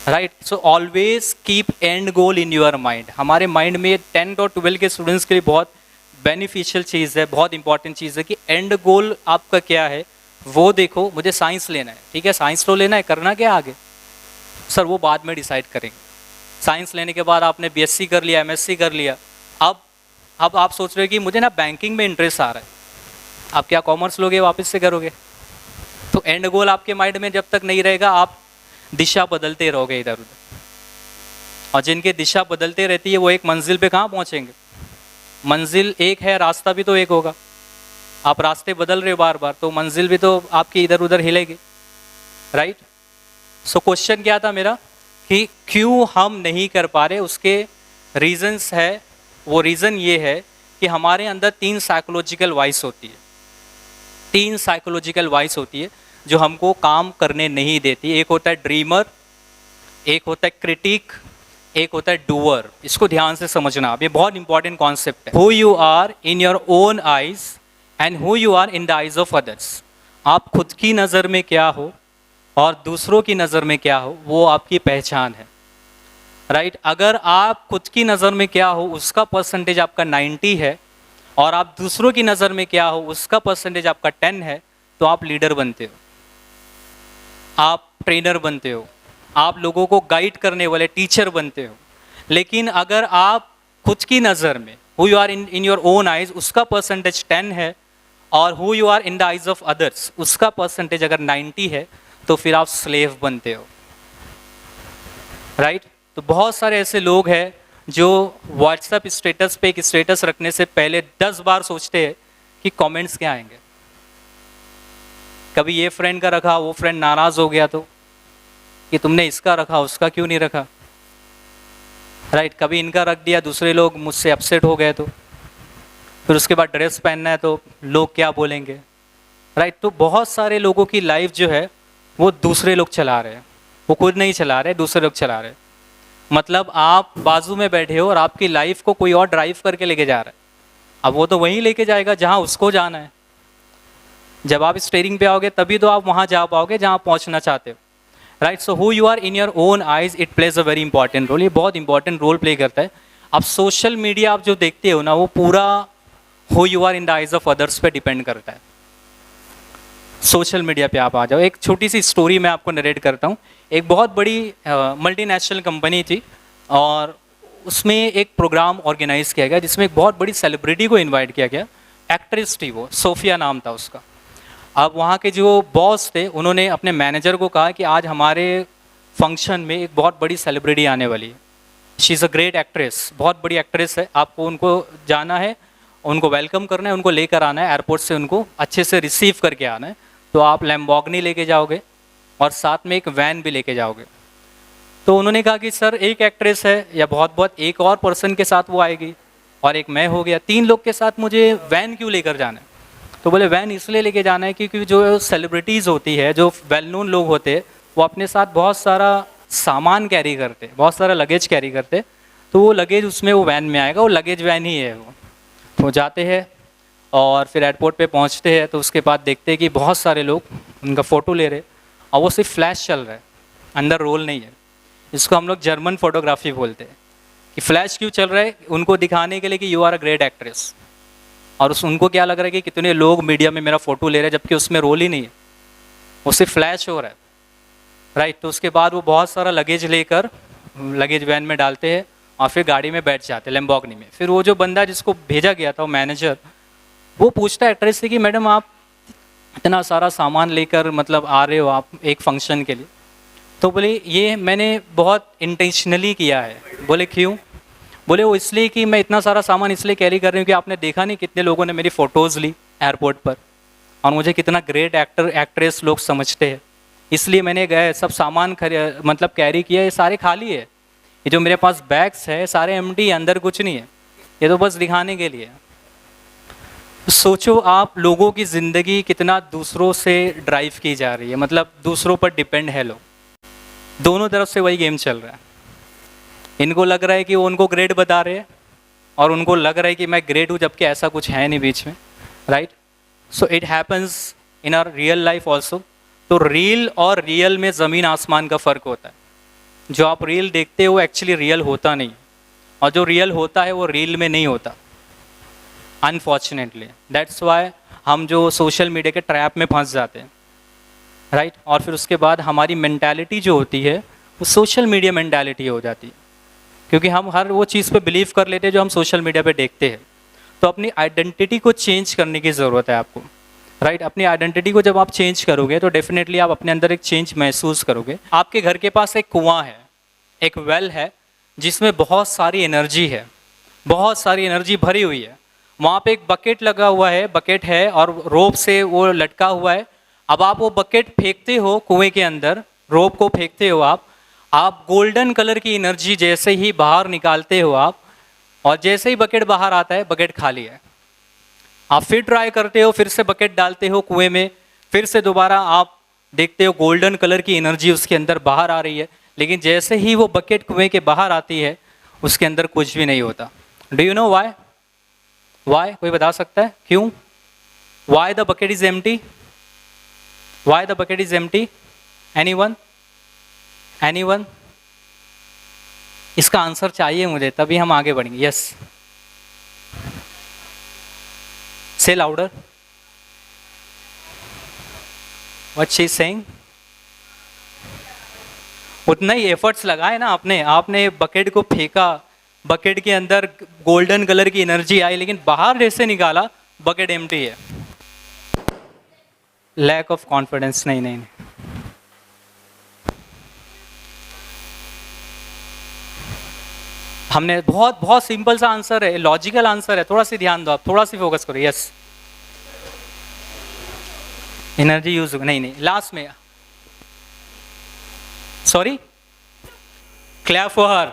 right? So always keep and goal in your mind. हमारे माइंड में 10 और 12 के स्टूडेंट्स के लिए बहुत बेनिफिशियल चीज़ है, बहुत इंपॉर्टेंट चीज़ है कि एंड गोल आपका क्या है वो देखो। मुझे साइंस लेना है, ठीक है, साइंस तो लेना है, करना क्या आगे? सर वो बाद में डिसाइड करेंगे। साइंस लेने के बाद आपने बीएससी कर लिया, एमएससी कर लिया, अब आप सोच रहे हो कि मुझे ना बैंकिंग में इंटरेस्ट आ रहा है। आप क्या कॉमर्स लोगे, वापस से करोगे? तो एंड गोल आपके माइंड में जब तक नहीं रहेगा आप दिशा बदलते रहोगे इधर उधर, और जिनकी दिशा बदलते रहती है वो एक मंजिल पे कहाँ पहुँचेंगे? मंजिल एक है, रास्ता भी तो एक होगा। आप रास्ते बदल रहे हो बार बार, तो मंजिल भी तो आपकी इधर उधर हिलेगी, राइट? सो क्वेश्चन क्या था मेरा कि क्यों हम नहीं कर पा रहे? उसके रीजंस है। वो रीज़न ये है कि हमारे अंदर 3 साइकोलॉजिकल वॉइस होती है। 3 साइकोलॉजिकल वॉइस होती है जो हमको काम करने नहीं देती। एक होता है ड्रीमर, एक होता है क्रिटिक, एक होता है डूअर। इसको ध्यान से समझना, अब ये बहुत इंपॉर्टेंट कॉन्सेप्ट है। Who you are in your own eyes and who you are in the eyes of others. आप खुद की नज़र में क्या हो और दूसरों की नज़र में क्या हो, वो आपकी पहचान है, राइट? अगर आप खुद की नज़र में क्या हो उसका परसेंटेज आपका 90 है और आप दूसरों की नज़र में क्या हो उसका परसेंटेज आपका 10 है, तो आप लीडर बनते हो, आप ट्रेनर बनते हो, आप लोगों को गाइड करने वाले टीचर बनते हो। लेकिन अगर आप खुद की नज़र में who you are in your own eyes उसका परसेंटेज 10 है और who you are in the eyes of others, उसका परसेंटेज अगर 90 है तो फिर आप स्लेव बनते हो, राइट? तो बहुत सारे ऐसे लोग हैं जो व्हाट्सएप स्टेटस पे एक स्टेटस रखने से पहले 10 बार सोचते हैं कि कमेंट्स क्या आएंगे। कभी ये फ्रेंड का रखा, वो फ्रेंड नाराज हो गया तो कि तुमने इसका रखा उसका क्यों नहीं रखा, राइट? कभी इनका रख दिया, दूसरे लोग मुझसे अपसेट हो गए तो फिर उसके बाद ड्रेस पहनना है तो लोग क्या बोलेंगे, राइट? तो बहुत सारे लोगों की लाइफ जो है वो दूसरे लोग चला रहे हैं, वो खुद नहीं चला रहे, दूसरे लोग चला रहे हैं। मतलब आप बाजू में बैठे हो और आपकी लाइफ को कोई और ड्राइव करके लेके जा रहा है। अब वो तो वहीं लेके जाएगा जहाँ उसको जाना है। जब आप स्टीयरिंग पे आओगे तभी तो आप वहाँ जा पाओगे जहाँ आप पहुँचना चाहते हो, right? So who you are in your own eyes, it plays a very important role. ये बहुत इंपॉर्टेंट रोल प्ले करता है। अब सोशल मीडिया आप जो देखते हो ना, वो पूरा who you are in the eyes of others पे डिपेंड करता है। सोशल मीडिया पे आप आ जाओ, एक छोटी सी स्टोरी मैं आपको नरेट करता हूँ। एक बहुत बड़ी मल्टीनेशनल कंपनी थी और उसमें एक प्रोग्राम ऑर्गेनाइज किया गया जिसमें एक बहुत बड़ी सेलिब्रिटी को इनवाइट किया गया। एक्ट्रेस थी वो, सोफिया नाम था उसका। अब वहाँ के जो बॉस थे उन्होंने अपने मैनेजर को कहा कि आज हमारे फंक्शन में एक बहुत बड़ी सेलिब्रिटी आने वाली है, she is a great actress, बहुत बड़ी एक्ट्रेस है, आपको उनको जाना है, उनको वेलकम करना है, उनको लेकर आना है, एयरपोर्ट से उनको अच्छे से रिसीव करके आना है। तो आप लैम्बोर्गिनी लेके जाओगे और साथ में एक वैन भी लेके जाओगे। तो उन्होंने कहा कि सर एक एक्ट्रेस है या बहुत एक और पर्सन के साथ वो आएगी और एक मैं हो गया, 3 लोग के साथ मुझे वैन क्यों लेकर जाना है? तो बोले वैन इसलिए लेके जाना है क्योंकि जो सेलिब्रिटीज़ होती है, जो वेल नोन लोग होते हैं, वो अपने साथ बहुत सारा सामान कैरी करते, बहुत सारा लगेज कैरी करते, तो वो लगेज उसमें वो वैन में आएगा, वो लगेज वैन ही है वो। तो जाते हैं और फिर एयरपोर्ट पे पहुंचते हैं तो उसके बाद देखते हैं कि बहुत सारे लोग उनका फ़ोटो ले रहे और वो सिर्फ फ्लैश चल रहा है, अंदर रोल नहीं है। इसको हम लोग जर्मन फोटोग्राफी बोलते हैं कि फ्लैश क्यों चल रहा है, उनको दिखाने के लिए कि you are a great actress. और उनको क्या लग रहा है कि कितने लोग मीडिया में मेरा फ़ोटो ले रहे हैं, जबकि उसमें रोल ही नहीं है, वो सिर्फ फ्लैश हो रहा है, राइट? तो उसके बाद वो बहुत सारा लगेज लेकर लगेज वैन में डालते हैं और फिर गाड़ी में बैठ जाते हैं लैम्बोर्गिनी में। फिर वो जो बंदा जिसको भेजा गया था, वो मैनेजर, वो पूछता है एक्ट्रेस से कि मैडम आप इतना सारा सामान लेकर मतलब आ रहे हो आप एक फंक्शन के लिए? तो बोले ये मैंने बहुत इंटेंशनली किया है। बोले क्यों? बोले वो इसलिए कि मैं इतना सारा सामान इसलिए कैरी कर रही हूँ कि आपने देखा नहीं कितने लोगों ने मेरी फ़ोटोज़ ली एयरपोर्ट पर और मुझे कितना ग्रेट एक्टर एक्ट्रेस लोग समझते हैं, इसलिए मैंने गए सब सामान मतलब कैरी किया। ये सारे खाली है, ये जो मेरे पास बैग्स है सारे एम्प्टी है, अंदर कुछ नहीं है, ये तो बस दिखाने के लिए। सोचो आप लोगों की ज़िंदगी कितना दूसरों से ड्राइव की जा रही है, मतलब दूसरों पर डिपेंड है लोग, दोनों तरफ से वही गेम चल रहा है। इनको लग रहा है कि वो उनको ग्रेट बता रहे हैं और उनको लग रहा है कि मैं ग्रेट हूँ, जबकि ऐसा कुछ है नहीं बीच में, right? So it happens in our real life also. तो रील और रियल में ज़मीन आसमान का फ़र्क होता है। जो आप रील देखते हो वो एक्चुअली रियल होता नहीं, और जो रियल होता है वो रील में नहीं होता, अनफॉर्चुनेटली। दैट्स वाई हम जो सोशल मीडिया के ट्रैप में फंस जाते हैं, राइट? और फिर उसके बाद हमारी मेंटालिटी जो होती है वो सोशल मीडिया मेंटालिटी हो जाती है, क्योंकि हम हर वो चीज़ पे बिलीव कर लेते हैं जो हम सोशल मीडिया पे देखते हैं। तो अपनी आइडेंटिटी को चेंज करने की ज़रूरत है आपको, राइट? अपनी आइडेंटिटी को जब आप चेंज करोगे तो डेफिनेटली आप अपने अंदर एक चेंज महसूस करोगे। आपके घर के पास एक कुआं है, एक वेल है जिसमें बहुत सारी एनर्जी है, बहुत सारी एनर्जी भरी हुई है। वहाँ पे एक बकेट लगा हुआ है, बकेट है और रोप से वो लटका हुआ है। अब आप वो बकेट फेंकते हो कुएं के अंदर, रोप को फेंकते हो आप गोल्डन कलर की एनर्जी जैसे ही बाहर निकालते हो आप, और जैसे ही बकेट बाहर आता है बकेट खाली है। आप फिर ट्राई करते हो, फिर से बकेट डालते हो कुएं में, फिर से दोबारा आप देखते हो गोल्डन कलर की एनर्जी उसके अंदर बाहर आ रही है, लेकिन जैसे ही वो बकेट कुएं के बाहर आती है उसके अंदर कुछ भी नहीं होता। Do you know why? Why कोई बता सकता है क्यों? Why the bucket is empty? Why the bucket is empty? Anyone? Anyone? इसका आंसर चाहिए मुझे, तभी हम आगे बढ़ेंगे। Yes, say louder. What she is saying? उतना ही एफर्ट्स लगाए ना आपने बकेट को फेंका, बकेट के अंदर गोल्डन कलर की एनर्जी आई, लेकिन बाहर जैसे निकाला बकेट एम्प्टी है। लैक ऑफ कॉन्फिडेंस, नहीं नहीं नहीं। हमने बहुत बहुत सिंपल सा आंसर है, लॉजिकल आंसर है, थोड़ा सी ध्यान दो आप, थोड़ा सी फोकस करो। यस, एनर्जी यूज, नहीं नहीं, लास्ट में, sorry, clap for her.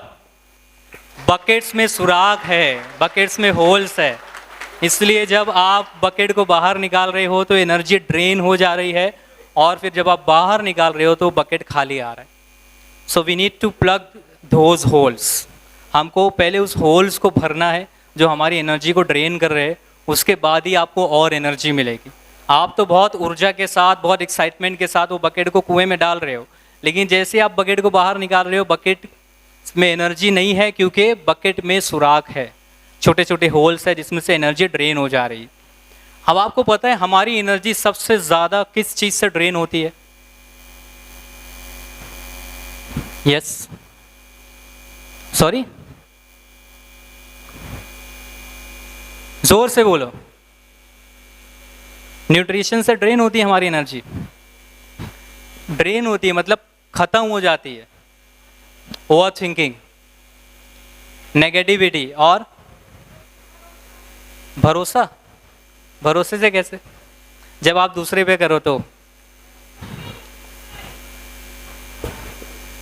Buckets में सुराख है, बकेट्स में होल्स है, इसलिए जब आप बकेट को बाहर निकाल रहे हो तो एनर्जी ड्रेन हो जा रही है, और फिर जब आप बाहर निकाल रहे हो तो बकेट खाली आ रहा है। So we need to plug those holes. हमको पहले उस होल्स को भरना है जो हमारी एनर्जी को ड्रेन कर रहे हैं, उसके बाद ही आपको और एनर्जी मिलेगी। आप तो बहुत ऊर्जा के साथ, बहुत एक्साइटमेंट के साथ वो बकेट को कुएं में डाल रहे हो, लेकिन जैसे आप बकेट को बाहर निकाल रहे हो, बकेट में एनर्जी नहीं है, क्योंकि बकेट में सुराख है, छोटे छोटे होल्स है जिसमें से एनर्जी ड्रेन हो जा रही है। अब आपको पता है हमारी एनर्जी सबसे ज़्यादा किस चीज़ से ड्रेन होती है? यस, सॉरी, जोर से बोलो। न्यूट्रिशन से ड्रेन होती है हमारी एनर्जी। ड्रेन होती है मतलब खत्म हो जाती है। ओवर थिंकिंग, नेगेटिविटी और भरोसा। भरोसे से कैसे? जब आप दूसरे पे करो तो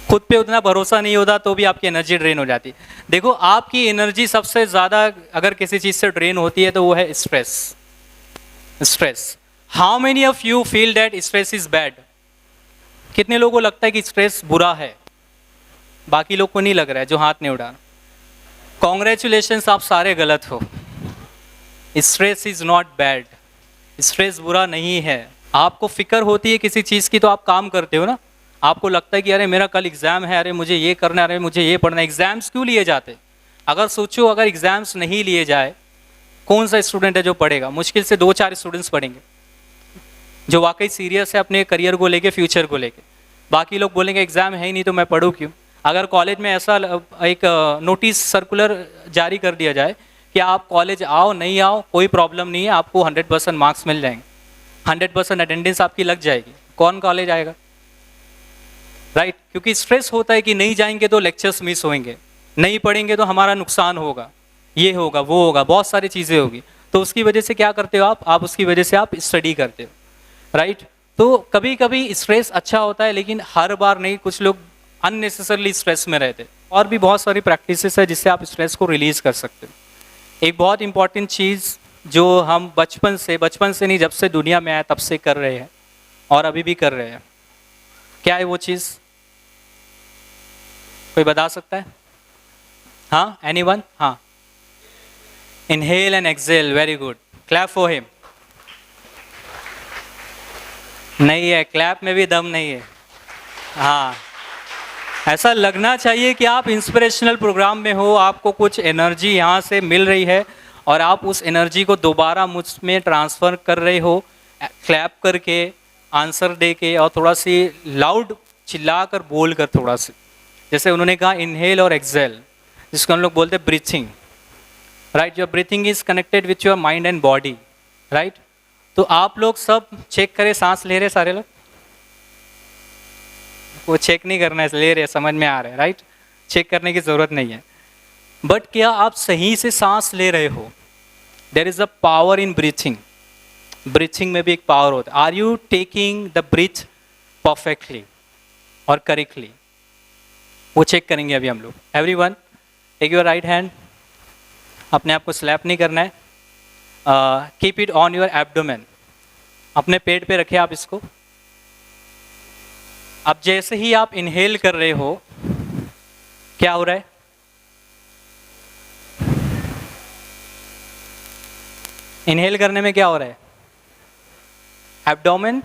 खुद पे उतना भरोसा नहीं होता तो भी आपकी एनर्जी ड्रेन हो जाती है। देखो, आपकी एनर्जी सबसे ज़्यादा अगर किसी चीज़ से ड्रेन होती है तो वो है stress. Stress, how many of you feel that stress is bad? कितने लोगों को लगता है कि स्ट्रेस बुरा है? बाकी लोग को नहीं लग रहा है, जो हाथ नहीं उड़ा। कॉन्ग्रेचुलेशंस, आप सारे गलत हो। Stress is not bad, stress बुरा नहीं है। आपको फिक्र होती है किसी चीज़ की तो आप काम करते हो ना। आपको लगता है कि अरे मेरा कल एग्ज़ाम है, अरे मुझे ये करना है, अरे मुझे ये पढ़ना है। एग्ज़ाम्स क्यों लिए जाते? अगर सोचो, अगर एग्ज़ाम्स नहीं लिए जाए, कौन सा स्टूडेंट है जो पढ़ेगा? मुश्किल से 2-4 स्टूडेंट्स पढ़ेंगे जो वाकई सीरियस है अपने करियर को लेके, फ्यूचर को लेके। बाकी लोग बोलेंगे एग्ज़ाम है ही नहीं तो मैं पढ़ूँ क्यों? अगर कॉलेज में ऐसा एक नोटिस सर्कुलर जारी कर दिया जाए कि आप कॉलेज आओ नहीं आओ कोई प्रॉब्लम नहीं है, आपको 100% मार्क्स मिल जाएंगे, 100% अटेंडेंस आपकी लग जाएगी, कौन कॉलेज आएगा? राइट, क्योंकि स्ट्रेस होता है कि नहीं जाएंगे तो लेक्चर्स मिस होंगे, नहीं पढ़ेंगे तो हमारा नुकसान होगा, ये होगा वो होगा, बहुत सारी चीज़ें होगी। तो उसकी वजह से क्या करते हो आप उसकी वजह से आप स्टडी करते हो। राइट, तो कभी कभी स्ट्रेस अच्छा होता है लेकिन हर बार नहीं। कुछ लोग अननेसेसरली स्ट्रेस में रहते। और भी बहुत सारी प्रैक्टिसेस है जिससे आप स्ट्रेस को रिलीज़ कर सकते हो। एक बहुत इंपॉर्टेंट चीज़ जो हम बचपन से नहीं, जब से दुनिया में आया तब से कर रहे हैं और अभी भी कर रहे हैं, क्या है वो चीज़? कोई बता सकता है? हाँ, एनीवन? हाँ, inhale and exhale. Very good, clap for him. नहीं है, क्लैप में भी दम नहीं है। हाँ, ऐसा लगना चाहिए कि आप इंस्पिरेशनल प्रोग्राम में हो, आपको कुछ एनर्जी यहाँ से मिल रही है और आप उस एनर्जी को दोबारा मुझ में ट्रांसफ़र कर रहे हो, क्लैप करके, आंसर दे के, और थोड़ा सी लाउड चिल्ला कर बोल कर, थोड़ा सी, जैसे उन्होंने कहा इनहेल और एक्सेल, जिसको हम लोग बोलते हैं breathing. Right, your breathing is connected with your mind and body. Right, तो आप लोग सब चेक करें, सांस ले रहे सारे लोग? वो चेक नहीं करना है, ले रहे, समझ में आ रहा है। राइट, चेक करने की ज़रूरत नहीं है। बट क्या आप सही से सांस ले रहे हो? There is a power in breathing. Breathing में भी एक पावर होता है। Are you taking the breath perfectly और करेक्टली? वो चेक करेंगे अभी हम लोग। Everyone take your right hand, अपने आप को स्लैप नहीं करना है। Keep it on your abdomen, अपने पेट पे रखे आप इसको। अब जैसे ही आप इनहेल कर रहे हो, क्या हो रहा है? इनहेल करने में क्या हो रहा है? एब्डोमेन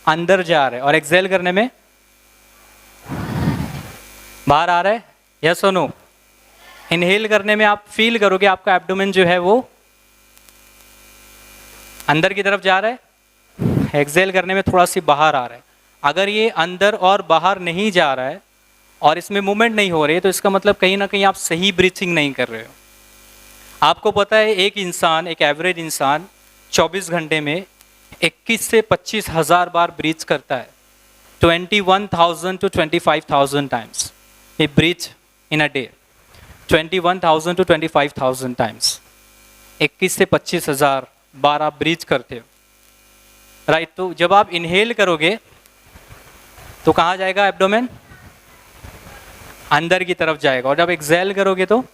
अंदर जा रहा है, और एक्सेल करने में बाहर आ रहा है। यस और नो? इनहेल करने में आप फील करोगे आपका एब्डोमेन जो है वो अंदर की तरफ जा रहा है, एक्सेल करने में थोड़ा सी बाहर आ रहा है। अगर ये अंदर और बाहर नहीं जा रहा है और इसमें मूवमेंट नहीं हो रही है तो इसका मतलब कहीं ना कहीं आप सही ब्रीथिंग नहीं कर रहे हो। आपको पता है एक इंसान, एक एवरेज इंसान 24 घंटे में 21 से 25 हज़ार बार ब्रीथ करता है, 21,000 to 25,000 टाइम्स ये breath in a day, 21,000 to 25,000 times, 21 से 25 हज़ार बार आप ब्रीथ करते हो, राइट। तो जब आप इनहेल करोगे तो कहाँ जाएगा एब्डोमेन, अंदर की तरफ जाएगा, और जब एक्सहेल करोगे तो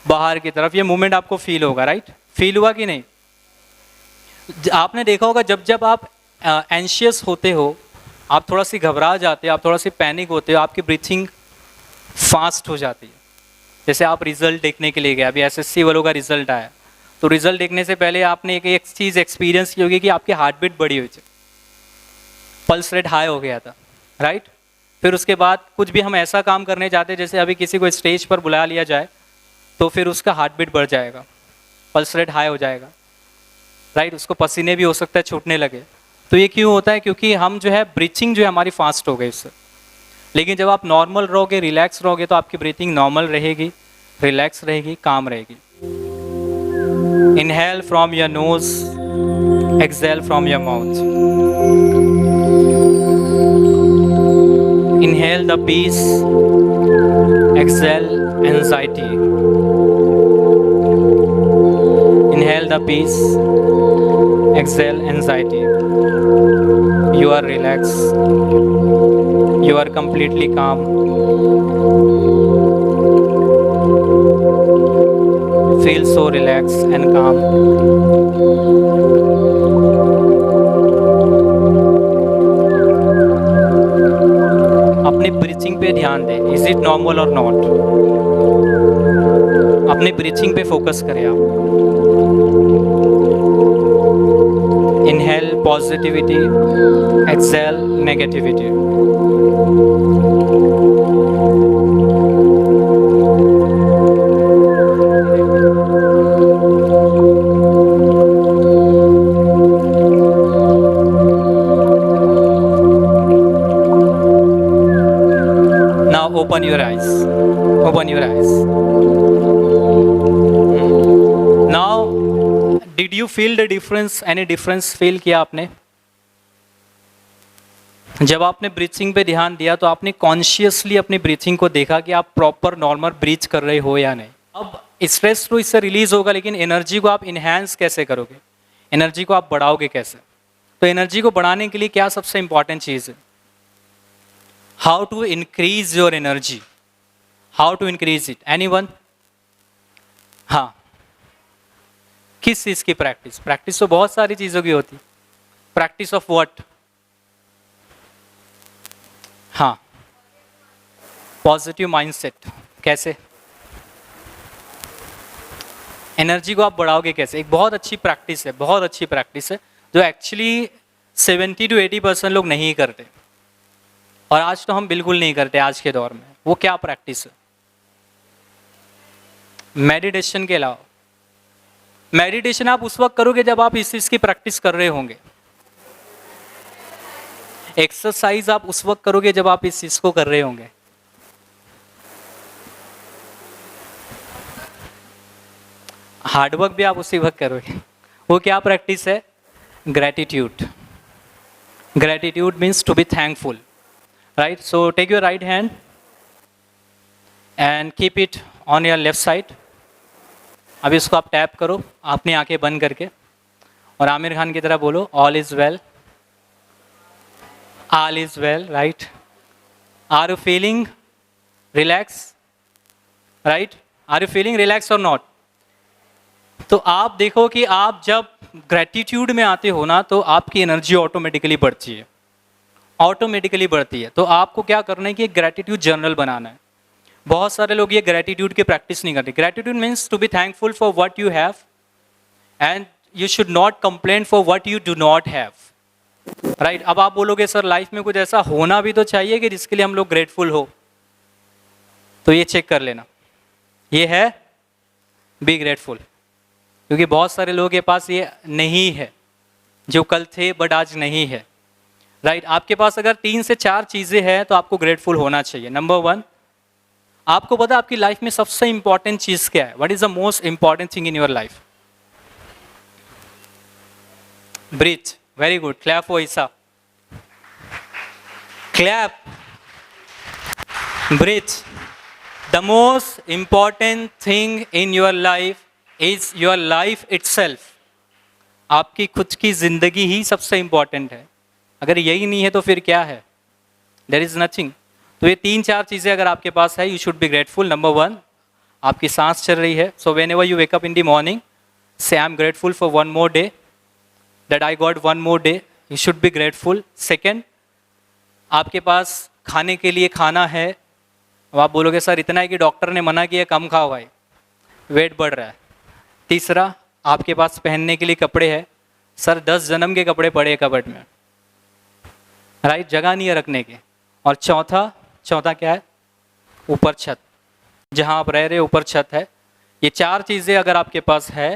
बाहर की तरफ। ये मूवमेंट आपको फील होगा, राइट। फील हुआ कि नहीं? आपने देखा होगा जब जब आप एंशियस होते हो, आप थोड़ा सी घबरा जाते हो, आप थोड़ा सी पैनिक होते हो, आपकी ब्रीथिंग फास्ट हो जाती है। जैसे आप रिजल्ट देखने के लिए गए, अभी एसएससी वालों का रिजल्ट आया, तो रिजल्ट देखने से पहले आपने एक चीज़ एक्सपीरियंस की होगी कि आपकी हार्ट बीट बढ़ी हुई थी, पल्स रेट हाई हो गया था, राइट। फिर उसके बाद कुछ भी हम ऐसा काम करने जाते हैं, जैसे अभी किसी को स्टेज पर बुला लिया जाए, तो फिर उसका हार्ट बीट बढ़ जाएगा, पल्स रेट हाई हो जाएगा, राइट। उसको पसीने भी हो सकता है छूटने लगे। तो ये क्यों होता है? क्योंकि हम जो है ब्रीथिंग जो है हमारी फास्ट हो गई इससे। लेकिन जब आप नॉर्मल रहोगे, रिलैक्स रहोगे, तो आपकी ब्रीथिंग नॉर्मल रहेगी, रिलैक्स रहेगी, काम रहेगी। Inhale from your nose, exhale from your mouth. Inhale the peace, exhale anxiety. Inhale the peace, exhale anxiety. You are relaxed. You are completely calm. Feel so relaxed and calm. अपनी ब्रीथिंग पे ध्यान दें, इज इट नॉर्मल और नॉट। अपनी ब्रीथिंग पे फोकस करें आप। Inhale positivity, exhale negativity. Open your eyes. Open your eyes. Now, did you feel the difference? Any difference feel किया आपने? जब आपने ब्रीथिंग पे ध्यान दिया तो आपने कॉन्शियसली अपनी ब्रीथिंग को देखा कि आप प्रॉपर नॉर्मल ब्रीथ कर रहे हो या नहीं। अब स्ट्रेस तो इससे रिलीज होगा, लेकिन एनर्जी को आप इन्हेंस कैसे करोगे? एनर्जी को आप बढ़ाओगे कैसे? तो एनर्जी को बढ़ाने के लिए क्या सबसे इंपॉर्टेंट चीज़ है? How to increase your energy, how to increase it, anyone? हाँ, किस चीज़ की प्रैक्टिस? प्रैक्टिस तो बहुत सारी चीज़ों की होती। Practice of what? हाँ, पॉजिटिव माइंडसेट। कैसे? एनर्जी को आप बढ़ाओगे कैसे? एक बहुत अच्छी प्रैक्टिस है, बहुत अच्छी प्रैक्टिस है, जो एक्चुअली 70 to 80% लोग नहीं करते, और आज तो हम बिल्कुल नहीं करते आज के दौर में। वो क्या प्रैक्टिस है? मेडिटेशन के अलावा। मेडिटेशन आप उस वक्त करोगे जब आप इस चीज़ की प्रैक्टिस कर रहे होंगे। एक्सरसाइज आप उस वक्त करोगे जब आप इस चीज़ को कर रहे होंगे। हार्डवर्क भी आप उसी वक्त करोगे। वो क्या प्रैक्टिस है? Gratitude. Gratitude means to be thankful, right. So take your right hand and keep it on your left side. अब इसको आप टैप करो अपनी आंखें बंद करके, और आमिर खान की तरह बोलो, all is well, all is well, right. Are you feeling relax, right? Are you feeling relax और नॉट? तो आप देखो कि आप जब ग्रैटिट्यूड में आते हो ना, तो आपकी एनर्जी ऑटोमेटिकली बढ़ती है, ऑटोमेटिकली बढ़ती है। तो आपको क्या करना है कि एक ग्रैटिट्यूड जर्नल बनाना है। बहुत सारे लोग ये ग्रैटिट्यूड की प्रैक्टिस नहीं करते। Gratitude means to be thankful for what you have, and you should not complain for what you do not have, right. अब आप बोलोगे सर लाइफ में कुछ ऐसा होना भी तो चाहिए कि जिसके लिए हम लोग ग्रेटफुल हो, तो ये चेक कर लेना, ये है बी ग्रेटफुल। क्योंकि बहुत सारे लोगों के पास ये नहीं है, जो कल थे बट आज नहीं है, राइट। आपके पास अगर 3 से 4 चीज़ें हैं तो आपको ग्रेटफुल होना चाहिए। नंबर 1, आपको पता आपकी लाइफ में सबसे इंपॉर्टेंट चीज़ क्या है? What is the most important thing in your life? breathe. Very good. Clap for Isa. Clap. Breathe. The most important thing in your life is your life itself. आपकी खुद की ज़िंदगी ही सबसे इम्पॉर्टेंट है. अगर यही नहीं है तो फिर क्या है? There is nothing. तो ये 3-4 चीज़ें अगर आपके पास है, you should be grateful. Number 1, आपकी सांस चल रही है. So whenever you wake up in the morning, say I'm grateful for one more day, that I got one more day. You should be grateful. Second, आपके पास खाने के लिए खाना है. अब आप बोलोगे सर इतना है कि डॉक्टर ने मना किया कम खाओ भाई, वेट बढ़ रहा है. तीसरा, आपके पास पहनने के लिए कपड़े हैं. सर 10 जन्म के कपड़े पड़े हैं कबर्ड में, राइट, जगह नहीं है रखने की. और चौथा क्या है? ऊपर छत, जहाँ आप रह रहे हो ऊपर छत है. ये 4 चीज़ें अगर आपके पास है,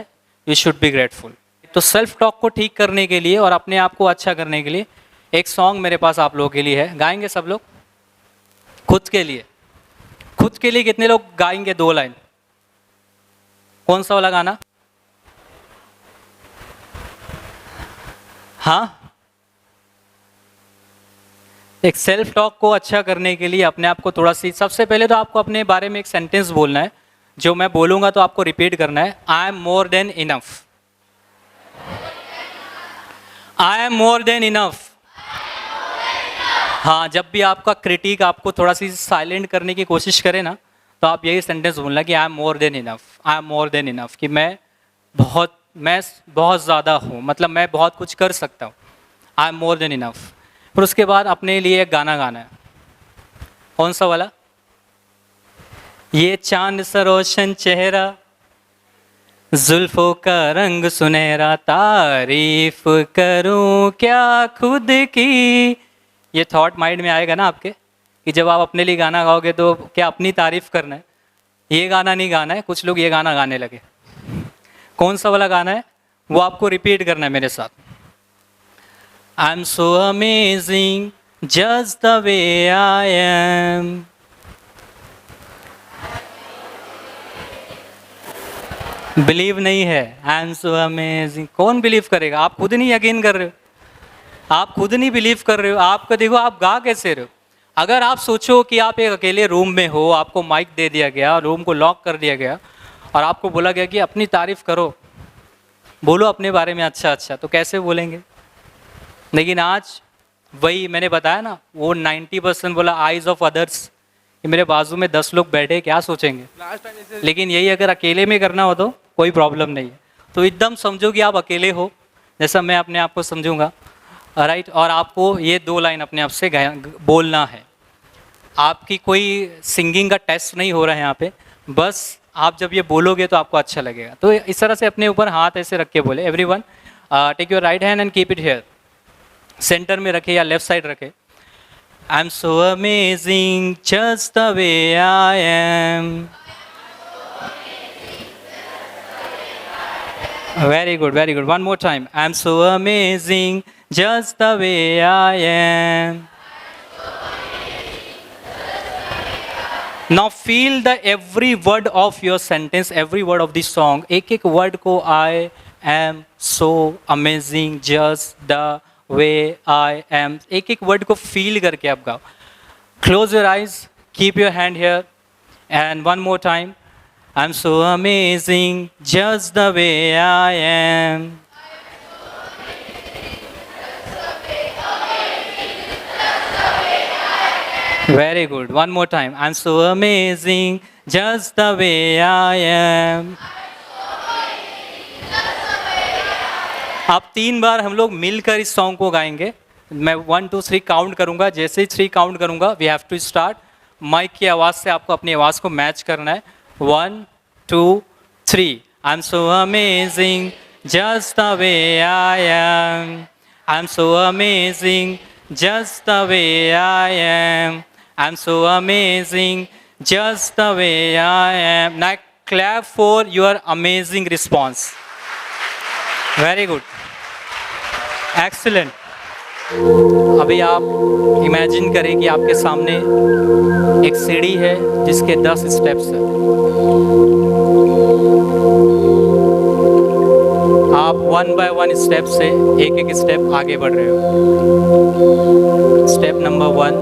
यू शुड बी ग्रेटफुल. तो सेल्फ टॉक को ठीक करने के लिए और अपने आप को अच्छा करने के लिए एक सॉन्ग मेरे पास आप लोगों के लिए है. गाएंगे सब लोग? खुद के लिए. खुद के लिए कितने लोग गाएंगे 2 लाइन? कौन सा वाला गाना? हाँ, एक सेल्फ टॉक को अच्छा करने के लिए अपने आप को थोड़ा सी, सबसे पहले तो आपको अपने बारे में एक सेंटेंस बोलना है. जो मैं बोलूंगा तो आपको रिपीट करना है. I am more than enough. I am more than enough. हाँ, जब भी आपका क्रिटिक आपको थोड़ा सी साइलेंट करने की कोशिश करे ना, तो आप यही सेंटेंस बोलना कि I am more than enough. I am more than enough, कि मैं बहुत ज़्यादा हूँ, मतलब मैं बहुत कुछ कर सकता हूँ. I am more than enough. फिर उसके बाद अपने लिए एक गाना गाना है. कौन सा वाला? ये चांद सा रोशन चेहरा, जुल्फों का रंग सुनहरा, तारीफ करूं क्या खुद की. ये थॉट माइंड में आएगा ना आपके, कि जब आप अपने लिए गाना गाओगे तो क्या अपनी तारीफ करना है, ये गाना नहीं गाना है. कुछ लोग ये गाना गाने लगे. कौन सा वाला गाना है वो आपको रिपीट करना है मेरे साथ. आई am so amazing just the way I M. Believe नहीं है. I am so amazing. कौन बिलीव करेगा? आप खुद नहीं यकीन कर रहे हो, आप खुद नहीं बिलीव कर रहे हो. आपका देखो आप गा कैसे रहे हो. अगर आप सोचो कि आप एक अकेले रूम में हो, आपको माइक दे दिया गया, रूम को लॉक कर दिया गया और आपको बोला गया कि अपनी तारीफ करो, बोलो अपने बारे में अच्छा अच्छा, तो कैसे बोलेंगे? लेकिन आज वही मैंने बताया ना, वो 90% बोला आइज ऑफ अदर्स, कि मेरे बाजू में 10 लोग बैठे क्या सोचेंगे. लेकिन यही अगर अकेले में करना हो तो कोई प्रॉब्लम नहीं है. तो एकदम समझो कि आप अकेले हो, जैसा मैं अपने आप को समझूंगा, राइट. और आपको ये 2 लाइन अपने आप से बोलना है. आपकी कोई सिंगिंग का टेस्ट नहीं हो रहा है यहाँ पे, बस आप जब ये बोलोगे तो आपको अच्छा लगेगा. तो इस तरह से अपने ऊपर हाथ ऐसे रख के बोले. Everyone take your right hand and keep it here. Center में रखे या लेफ्ट साइड रखे. I am so amazing just the way I am. Very good, very good. One more time. I am so amazing just the way I am. Now feel the every word of your sentence, every word of the song. एक word को I am so amazing just the way I am. एक word को feel करके आप गाओ. Close your eyes, keep your hand here, and one more time. I'm so amazing just the way I am. Very good. One more time. I'm so amazing just the way I am. अब 3 बार हम लोग मिलकर इस सॉन्ग को गाएंगे. मैं 1 2 3 काउंट करूंगा. जैसे ही 3 काउंट करूंगा, we have to start. Mic की आवाज़ से आपको अपनी आवाज़ को मैच करना है. 1 2 3. I'm so amazing just the way I am. I'm so amazing just the way I am. I'm so amazing just the way I am. Now clap for your amazing response. Very good. Excellent. अभी आप इमेजिन करें कि आपके सामने एक सीढ़ी है जिसके 10 स्टेप्स हैं. आप 1 बाय 1 स्टेप से एक एक स्टेप आगे बढ़ रहे हो। Step number 1,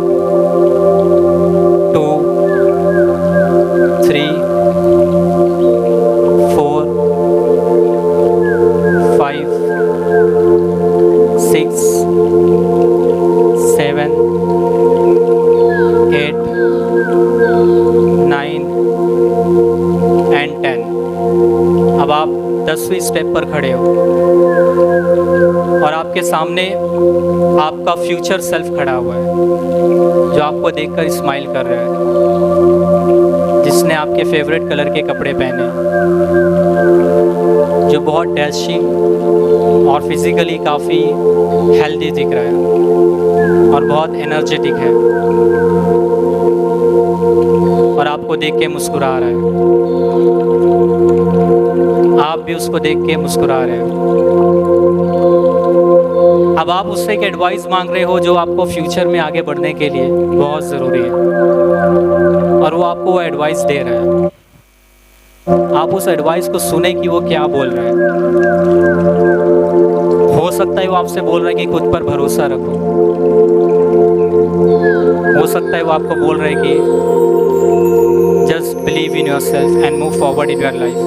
2, 3, 4, 5, 6, 7, 8, 9 and 10। अब आप 10वीं स्टेप पर खड़े हो और आपके सामने आपका फ्यूचर सेल्फ खड़ा हुआ है, जो आपको देखकर स्माइल कर रहा है, जिसने आपके फेवरेट कलर के कपड़े पहने, जो बहुत डैशिंग और फिजिकली काफ़ी हेल्दी दिख रहा है और बहुत एनर्जेटिक है और आपको देख के मुस्कुरा रहा है। आप भी उसको देख के मुस्कुरा रहे हो। अब आप उससे एक एडवाइस मांग रहे हो जो आपको फ्यूचर में आगे बढ़ने के लिए बहुत ज़रूरी है, और वो आपको वो एडवाइस दे रहा है। आप उस एडवाइस को सुने कि वो क्या बोल रहा है। हो सकता है वो आपसे बोल रहा है कि खुद पर भरोसा रखो। हो सकता है वो आपको बोल रहा है कि just believe in yourself and move forward in your life.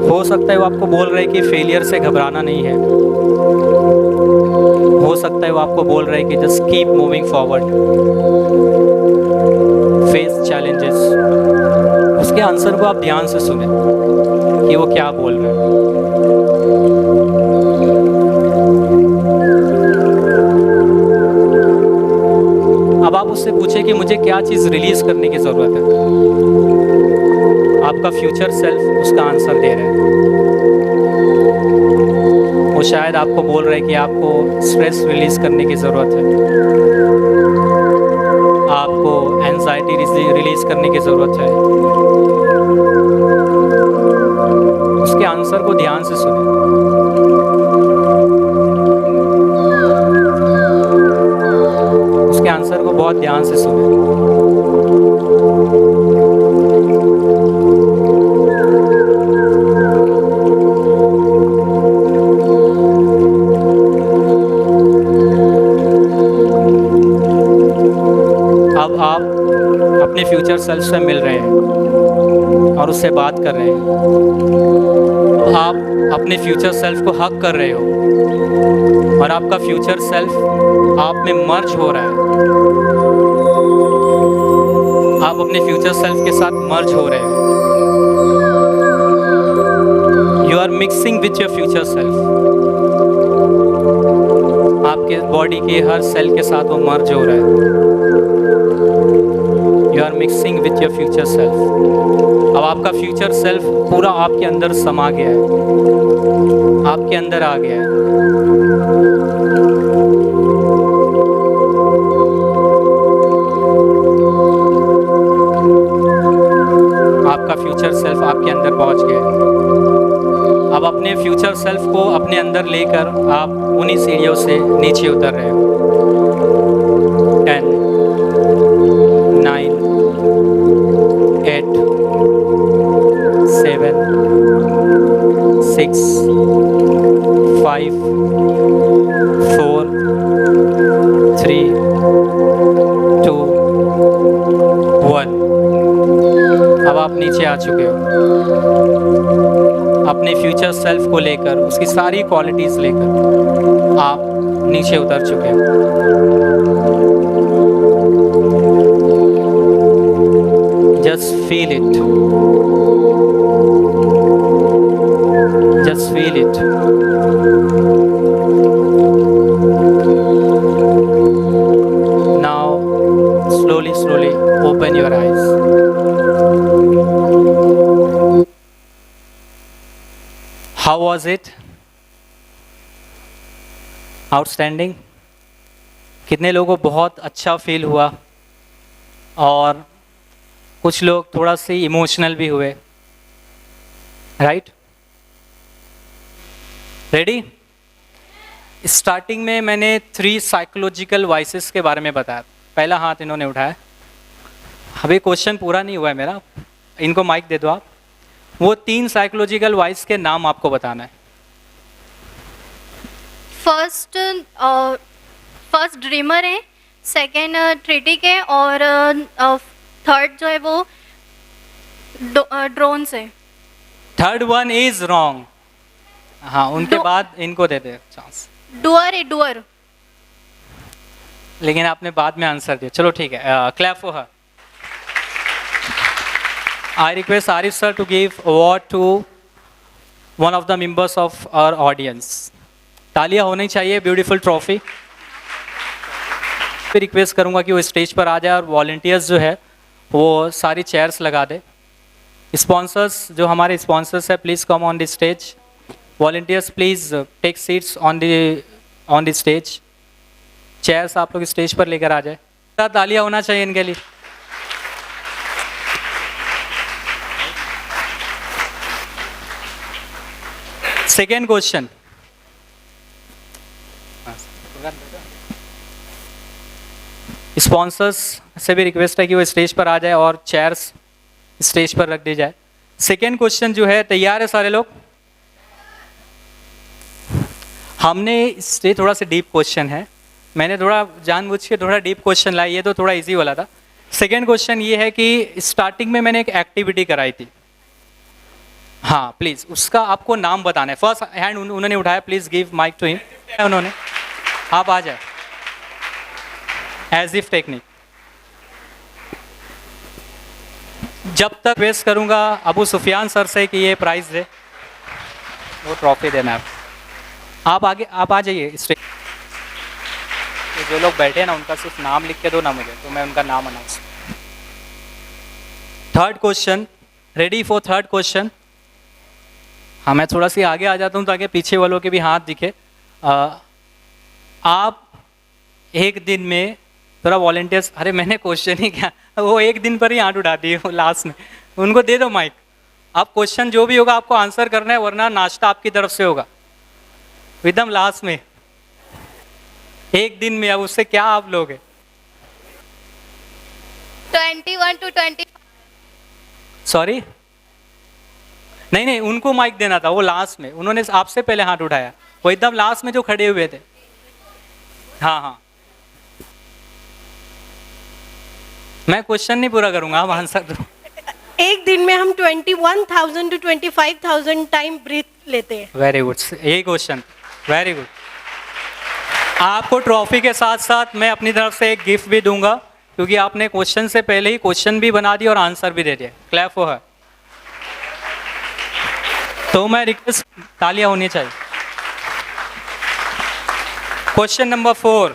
हो सकता है वो आपको बोल रहा है कि फेलियर से घबराना नहीं है। हो सकता है वो आपको बोल रहा है कि just keep moving forward, face challenges. उसके आंसर को आप ध्यान से सुने कि वो क्या बोल रहा है। अब आप उससे पूछे कि मुझे क्या चीज़ रिलीज करने की ज़रूरत है। आपका फ्यूचर सेल्फ उसका आंसर दे रहा है। वो शायद आपको बोल रहा है कि आपको स्ट्रेस रिलीज करने की ज़रूरत है, आपको एंजाइटी रिलीज करने की ज़रूरत है। उसके आंसर को ध्यान से सुने। उसके आंसर को बहुत ध्यान से सुने। अब आप अपने फ्यूचर सेल्फ से मिल रहे हैं और उससे बात कर रहे हैं। आप अपने फ्यूचर सेल्फ को हग कर रहे हो और आपका फ्यूचर सेल्फ आप में मर्ज हो रहा है। आप अपने फ्यूचर सेल्फ के साथ मर्ज हो रहे हो। You are mixing with your future self. आपके बॉडी के हर सेल के साथ वो मर्ज हो रहा है। You are mixing with your future self. अब आपका फ्यूचर सेल्फ पूरा आपके अंदर समा गया है, आपके अंदर आ गया है। आपका फ्यूचर सेल्फ आपके अंदर पहुंच गया है। अब अपने फ्यूचर सेल्फ को अपने अंदर लेकर आप उन्हीं सीढ़ियों से नीचे उतर रहे हो। 10, 9, 8, 7, 6, 5, 4, 3, 2, 1। अब आप नीचे आ चुके हो। अपने फ्यूचर सेल्फ को लेकर, उसकी सारी क्वालिटीज़ लेकर आप नीचे उतर चुके हो। Just feel it, just feel it. Now slowly open your eyes. How was it? Outstanding. कितने लोगों को बहुत अच्छा फील हुआ और कुछ लोग थोड़ा सी इमोशनल भी हुए, राइट? रेडी? स्टार्टिंग में मैंने 3 साइकोलॉजिकल वॉइसेस के बारे में बताया। पहला हाथ इन्होंने उठाया। अभी क्वेश्चन पूरा नहीं हुआ है मेरा, इनको माइक दे दो आप। वो 3 साइकोलॉजिकल वॉइस के नाम आपको बताना है। फर्स्ट ड्रीमर है, सेकंड ट्रिटिक है, और थर्ड जो है वो ड्रोन्स है। Third one is wrong. हाँ, उनके दो- बाद इनको दे दे चांस, डुअर है, डुअर। लेकिन आपने बाद में आंसर दिया। चलो ठीक है, clap for her. I request Arif sir to give award to one of the members of our audience. तालियां होनी चाहिए, ब्यूटीफुल ट्रॉफी। फिर रिक्वेस्ट करूंगा कि वो स्टेज पर आ जाए और वॉलंटियर्स जो है वो सारी चेयर्स लगा दे। स्पॉन्सर्स जो हमारे स्पॉन्सर्स है, please come on the stage. Volunteers please take seats on the stage. Chairs आप लोग स्टेज पर लेकर आ जाए। तालियां होना चाहिए इनके लिए। सेकेंड क्वेश्चन, स्पॉन्सर्स से भी रिक्वेस्ट है कि वो स्टेज पर आ जाए और चेयर्स स्टेज पर रख दी जाए। सेकेंड क्वेश्चन जो है, तैयार है सारे लोग? हमने इससे थोड़ा सा डीप क्वेश्चन है, मैंने थोड़ा जानबूझ के थोड़ा डीप क्वेश्चन लाया, ये तो थोड़ा इजी वाला था। सेकेंड क्वेश्चन ये है कि स्टार्टिंग में मैंने एक एक्टिविटी कराई थी। हाँ प्लीज़, उसका आपको नाम बताना है। फर्स्ट हैंड उन्होंने उठाया, please give mic to him. उन्होंने, आप आ जाए। As if technique. जब तक वेस्ट करूंगा अबू सुफियान सर से कि ये प्राइज दे, वो ट्रॉफी देना है। आप आगे, आप आ जाइए स्टेज। तो जो लोग बैठे हैं ना, उनका सिर्फ नाम लिख के दो ना मुझे, तो मैं उनका नाम announce. Third question, ready for third question? हाँ, मैं थोड़ा सी आगे आ जाता हूँ ताकि पीछे वालों के भी हाथ दिखे। आप एक दिन में थोड़ा वॉलंटियर्स, अरे मैंने क्वेश्चन ही क्या, वो एक दिन पर ही हाथ उठा दिए वो लास्ट में, उनको दे दो माइक। आप क्वेश्चन जो भी होगा आपको आंसर करना है, वरना नाश्ता आपकी तरफ से होगा एकदम लास्ट में, एक दिन में। अब उससे क्या आप लोगे? 21 to 20। सॉरी, नहीं, उनको माइक देना था, वो लास्ट में। उन्होंने आपसे पहले हाथ उठाया, वो एकदम लास्ट में जो खड़े हुए थे। हाँ, मैं क्वेश्चन नहीं पूरा करूंगा, आप आंसर दो। एक दिन में हम 21,000 to 25,000 टाइम ब्रीथ लेते हैं। वेरी गुड, यही क्वेश्चन, वेरी गुड। आपको ट्रॉफी के साथ साथ मैं अपनी तरफ से एक गिफ्ट भी दूंगा, क्योंकि आपने क्वेश्चन से पहले ही क्वेश्चन भी बना दिया और आंसर भी दे दिया। क्लैप फॉर हर। तो मैं रिक्वेस्ट, तालियां होनी चाहिए। Question number 4,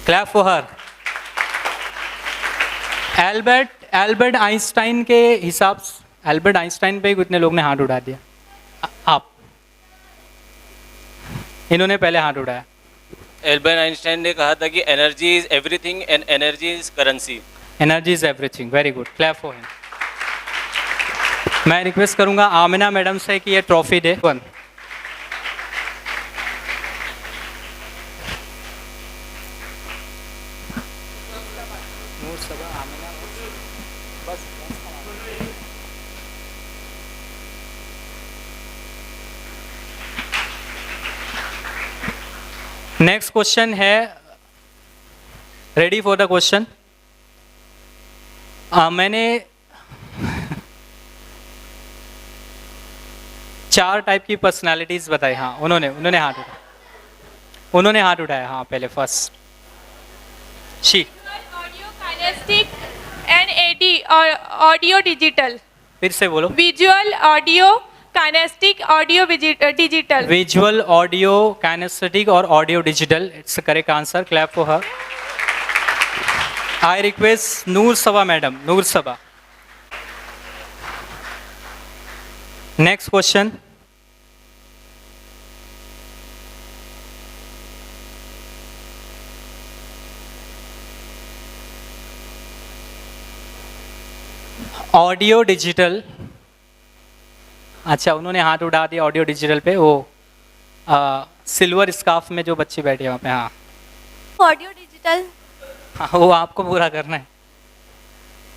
clap for her. Albert Einstein के हिसाब से, एल्बर्ट आइंस्टाइन पे कितने लोग ने हाथ उठा दिया? आप, इन्होंने पहले हाथ उठाया। एल्बर्ट आइंस्टाइन ने कहा था कि energy is everything and energy is currency. Energy is everything, very good, clap for him. मैं रिक्वेस्ट करूंगा आमिना मैडम से कि ये ट्रॉफी दे। नेक्स्ट क्वेश्चन है, रेडी फॉर द क्वेश्चन? मैंने 4 टाइप की पर्सनालिटीज बताई। हाँ, उन्होंने हाथ उठाया, उन्होंने हाथ उठाया। हाँ, पहले first she. Audio kinesthetic and AD और ऑडियो डिजिटल। फिर से बोलो। Visual, audio kinesthetic, audio digital. Visual, audio kinesthetic और audio digital, it's correct answer. Clap for her. I request Noor Saba madam, Noor Saba. Next question, audio digital. अच्छा, उन्होंने हाथ उठा दिया ऑडियो डिजिटल पे। वो सिल्वर स्कार्फ में जो बच्ची बैठी है वहाँ पे, हाँ ऑडियो डिजिटल। हाँ, वो आपको पूरा करना है।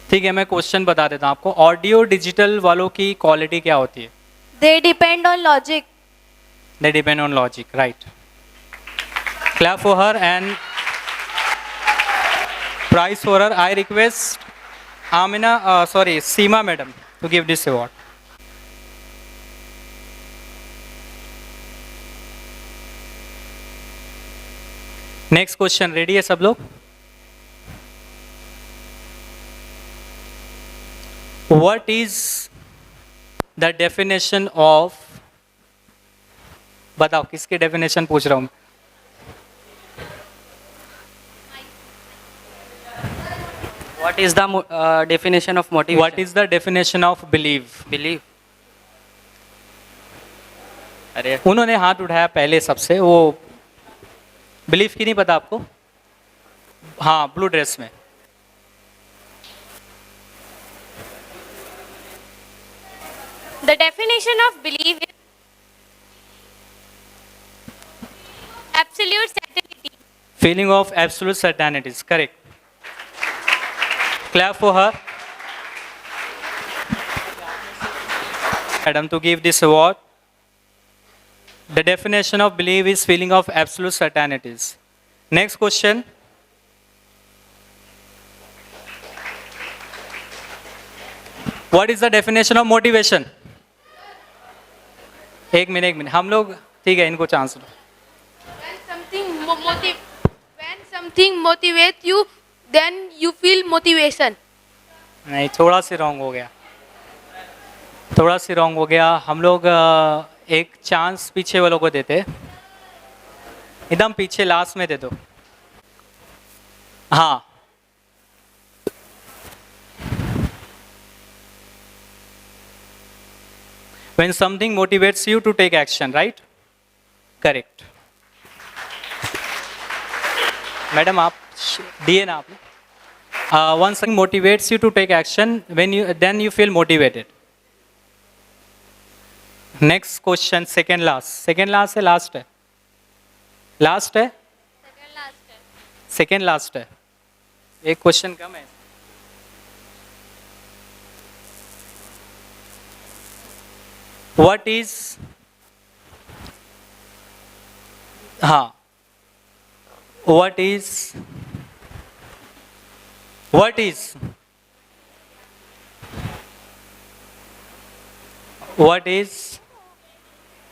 ठीक है, मैं क्वेश्चन बता देता हूँ आपको। ऑडियो डिजिटल वालों की क्वालिटी क्या होती है? They depend on logic. They depend on logic, right? Clap for her and prize for her. I request Seema madam to give this award. Next question, ready है सब लोग? What is the definition of, बताओ किसकी डेफिनेशन पूछ रहा हूँ? What is the definition of motivation? What is the definition of believe? Belief. अरे उन्होंने हाथ उठाया पहले सबसे, वो बिलीफ की नहीं पता आपको? हाँ, ब्लू ड्रेस में। The definition of belief is absolute certainty. Feeling of absolute certainty is correct. Clap for her. Madam, to give this award. The definition of belief is feeling of absolute certainties. Next question. What is the definition of motivation? एक मिनट हम लोग, ठीक है, इनको चांस दो। When something motivates you, then you feel motivation. नहीं, थोड़ा सी रॉन्ग हो गया। हम लोग एक चांस पीछे वालों को देते, एकदम पीछे लास्ट में दे दो। हाँ, when something motivates you to take action, right? Correct. Madam आप दिए ना आपने? One thing motivates you to take action, then you feel motivated. Next question, second last है, last है? Second last है। एक क्वेश्चन कम है। What is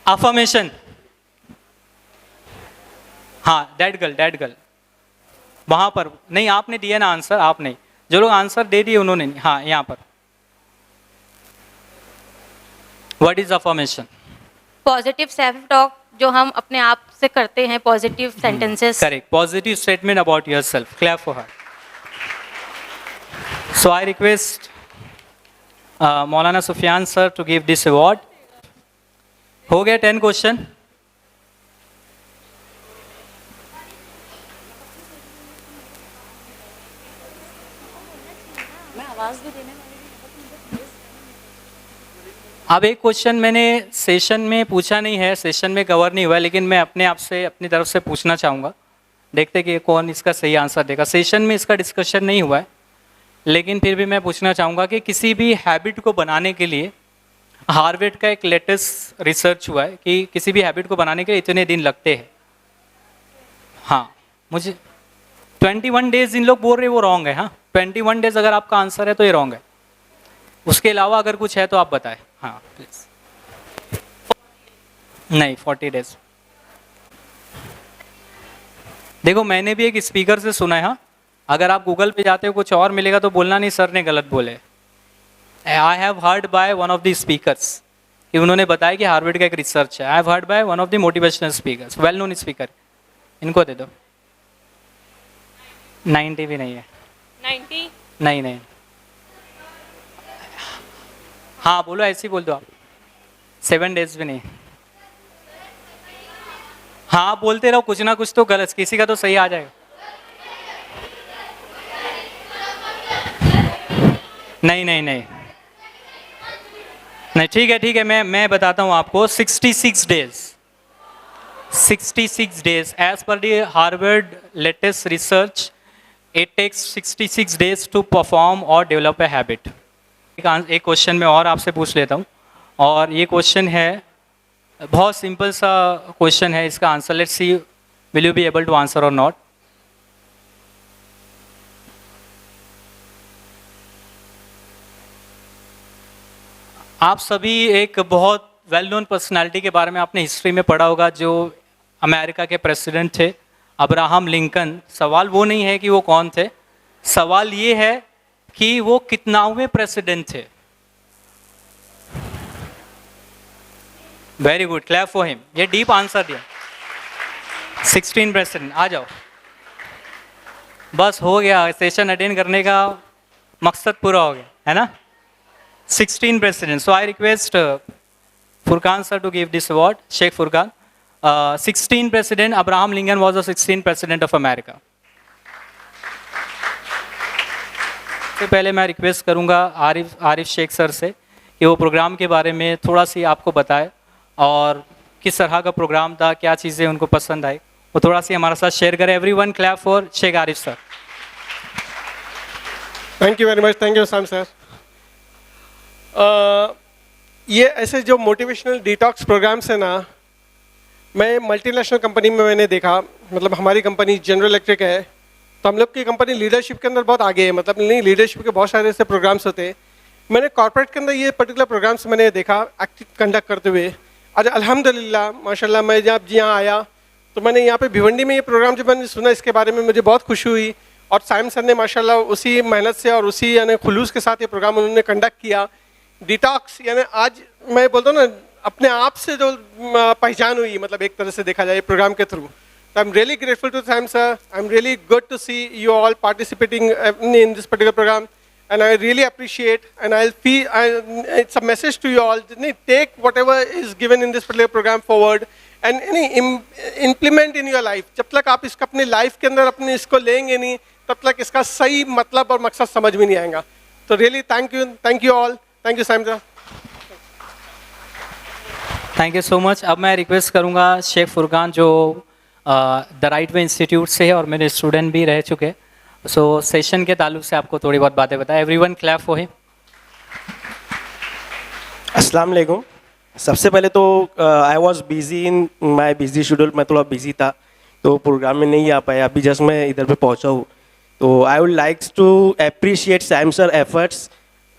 affirmation? हाँ, डेड गर्ल वहां पर नहीं, आपने दिया ना आंसर, आप नहीं, जो लोग आंसर दे दिए उन्होंने नहीं। हाँ, यहाँ पर what is affirmation? Positive self talk जो हम अपने आप से करते हैं, positive sentences. Correct, positive statement about yourself. Clap for her. So I request Maulana Sufiyan sir to give this award. हो गया 10 क्वेश्चन। अब एक क्वेश्चन मैंने सेशन में पूछा नहीं है, सेशन में कवर नहीं हुआ, लेकिन मैं अपने आप से अपनी तरफ से पूछना चाहूँगा। देखते कि कौन इसका सही आंसर देगा। सेशन में इसका डिस्कशन नहीं हुआ है, लेकिन फिर भी मैं पूछना चाहूँगा कि किसी भी हैबिट को बनाने के लिए, हार्वर्ड का एक लेटेस्ट रिसर्च हुआ है कि किसी भी हैबिट को बनाने के लिए इतने दिन लगते हैं। हाँ, मुझे 21 डेज इन लोग बोल रहे वो रॉन्ग है। हाँ, 21 डेज अगर आपका आंसर है तो ये रॉन्ग है। उसके अलावा अगर कुछ है तो आप बताएं। हाँ प्लीज। नहीं, 40 डेज। देखो, मैंने भी एक स्पीकर से सुना है। हाँ, अगर आप गूगल पे जाते हो कुछ और मिलेगा तो बोलना नहीं सर ने गलत बोले। I have heard by one of the speakers कि उन्होंने बताया कि हार्वर्ड का एक रिसर्च है। I have heard by one of the motivational speakers, well known speaker. इनको दे दो। 90 भी नहीं है। 90? नहीं। हाँ बोलो, ऐसे ही बोल दो आप। 7 डेज भी नहीं। हाँ बोलते रहो, कुछ ना कुछ तो गलत, किसी का तो सही आ जाएगा। नहीं, ठीक है, मैं बताता हूँ आपको। 66 days 66 days. As per the Harvard latest research, it takes 66 days to perform or develop a habit. एक क्वेश्चन मैं और आपसे पूछ लेता हूँ, और ये क्वेश्चन है, बहुत सिंपल सा क्वेश्चन है. इसका answer let's see, will you be able to answer और नॉट. आप सभी एक बहुत वेल नोन पर्सनालिटी के बारे में आपने हिस्ट्री में पढ़ा होगा, जो अमेरिका के प्रेसिडेंट थे, अब्राहम लिंकन. सवाल वो नहीं है कि वो कौन थे, सवाल ये है कि वो कितनावें प्रेसिडेंट थे. Very good, clap for him. ये डीप आंसर दिया. 16 प्रेसिडेंट. आ जाओ, बस हो गया, सेशन अटेंड करने का मकसद पूरा हो गया, है ना. 16 presidents. So I request Furqan sir to give this award. Sheikh Furqan. 16 president. Abraham Lincoln was the 16th president of America. तो पहले मैं रिक्वेस्ट करूंगा आरिफ शेख सर से कि वो प्रोग्राम के बारे में थोड़ा सी आपको बताए, और किस तरह का प्रोग्राम था, क्या चीज़ें उनको पसंद आई, वो थोड़ा सी हमारे साथ शेयर करें. Everyone clap for Shaikh Arif sir. Thank you very much. Thank you Saim sir. ये ऐसे जो मोटिवेशनल डिटॉक्स प्रोग्राम्स है ना, मैं मल्टीनेशनल कंपनी में मैंने देखा, मतलब हमारी कंपनी जनरल इलेक्ट्रिक है, तो हम लोग की कंपनी लीडरशिप के अंदर बहुत आगे है. मतलब नहीं, लीडरशिप के बहुत सारे ऐसे प्रोग्राम्स होते हैं. मैंने कॉर्पोरेट के अंदर ये पर्टिकुलर प्रोग्राम्स मैंने देखा एक्टिव कंडक्ट करते हुए. आज अल्हम्दुलिल्लाह माशाल्लाह मैं जब यहाँ आया तो मैंने यहाँ पे भिवंडी में ये प्रोग्राम जब मैंने सुना, इसके बारे में मुझे बहुत खुशी हुई. और साइम सर ने माशाल्लाह उसी मेहनत से और उसी यानी खुलूस के साथ ये प्रोग्राम उन्होंने कंडक्ट किया. डिटॉक्स यानी आज मैं बोलता हूँ ना, अपने आप से जो पहचान हुई, मतलब एक तरह से देखा जाए प्रोग्राम के through. I am really grateful to Saim sir. I am really good to see you all participating in this particular program, and I really appreciate, and I'll feel it's a message to you all. Take whatever is given in this particular program forward and implement in your life. जब तक आप इसका अपने लाइफ के अंदर अपने इसको लेंगे नहीं, तब तक इसका सही मतलब और मकसद समझ में नहीं आएगा. तो really thank you all. Thank you Saim sir. Thank you so much. अब मैं रिक्वेस्ट करूंगा शेख फुरकान, जो द राइट वे इंस्टीट्यूट से है और मेरे स्टूडेंट भी रह चुके हैं, सो सेशन के ताल्लुक से आपको थोड़ी बहुत बातें बताएं. Everyone clap for him. अस्सलाम वालेकुम. सबसे पहले तो I was busy in my busy schedule. मैं थोड़ा बिजी था तो प्रोग्राम में नहीं आ पाया. अभी जस्ट मैं इधर पे पहुंचा हूँ. तो I would likes to appreciate Saim sir efforts,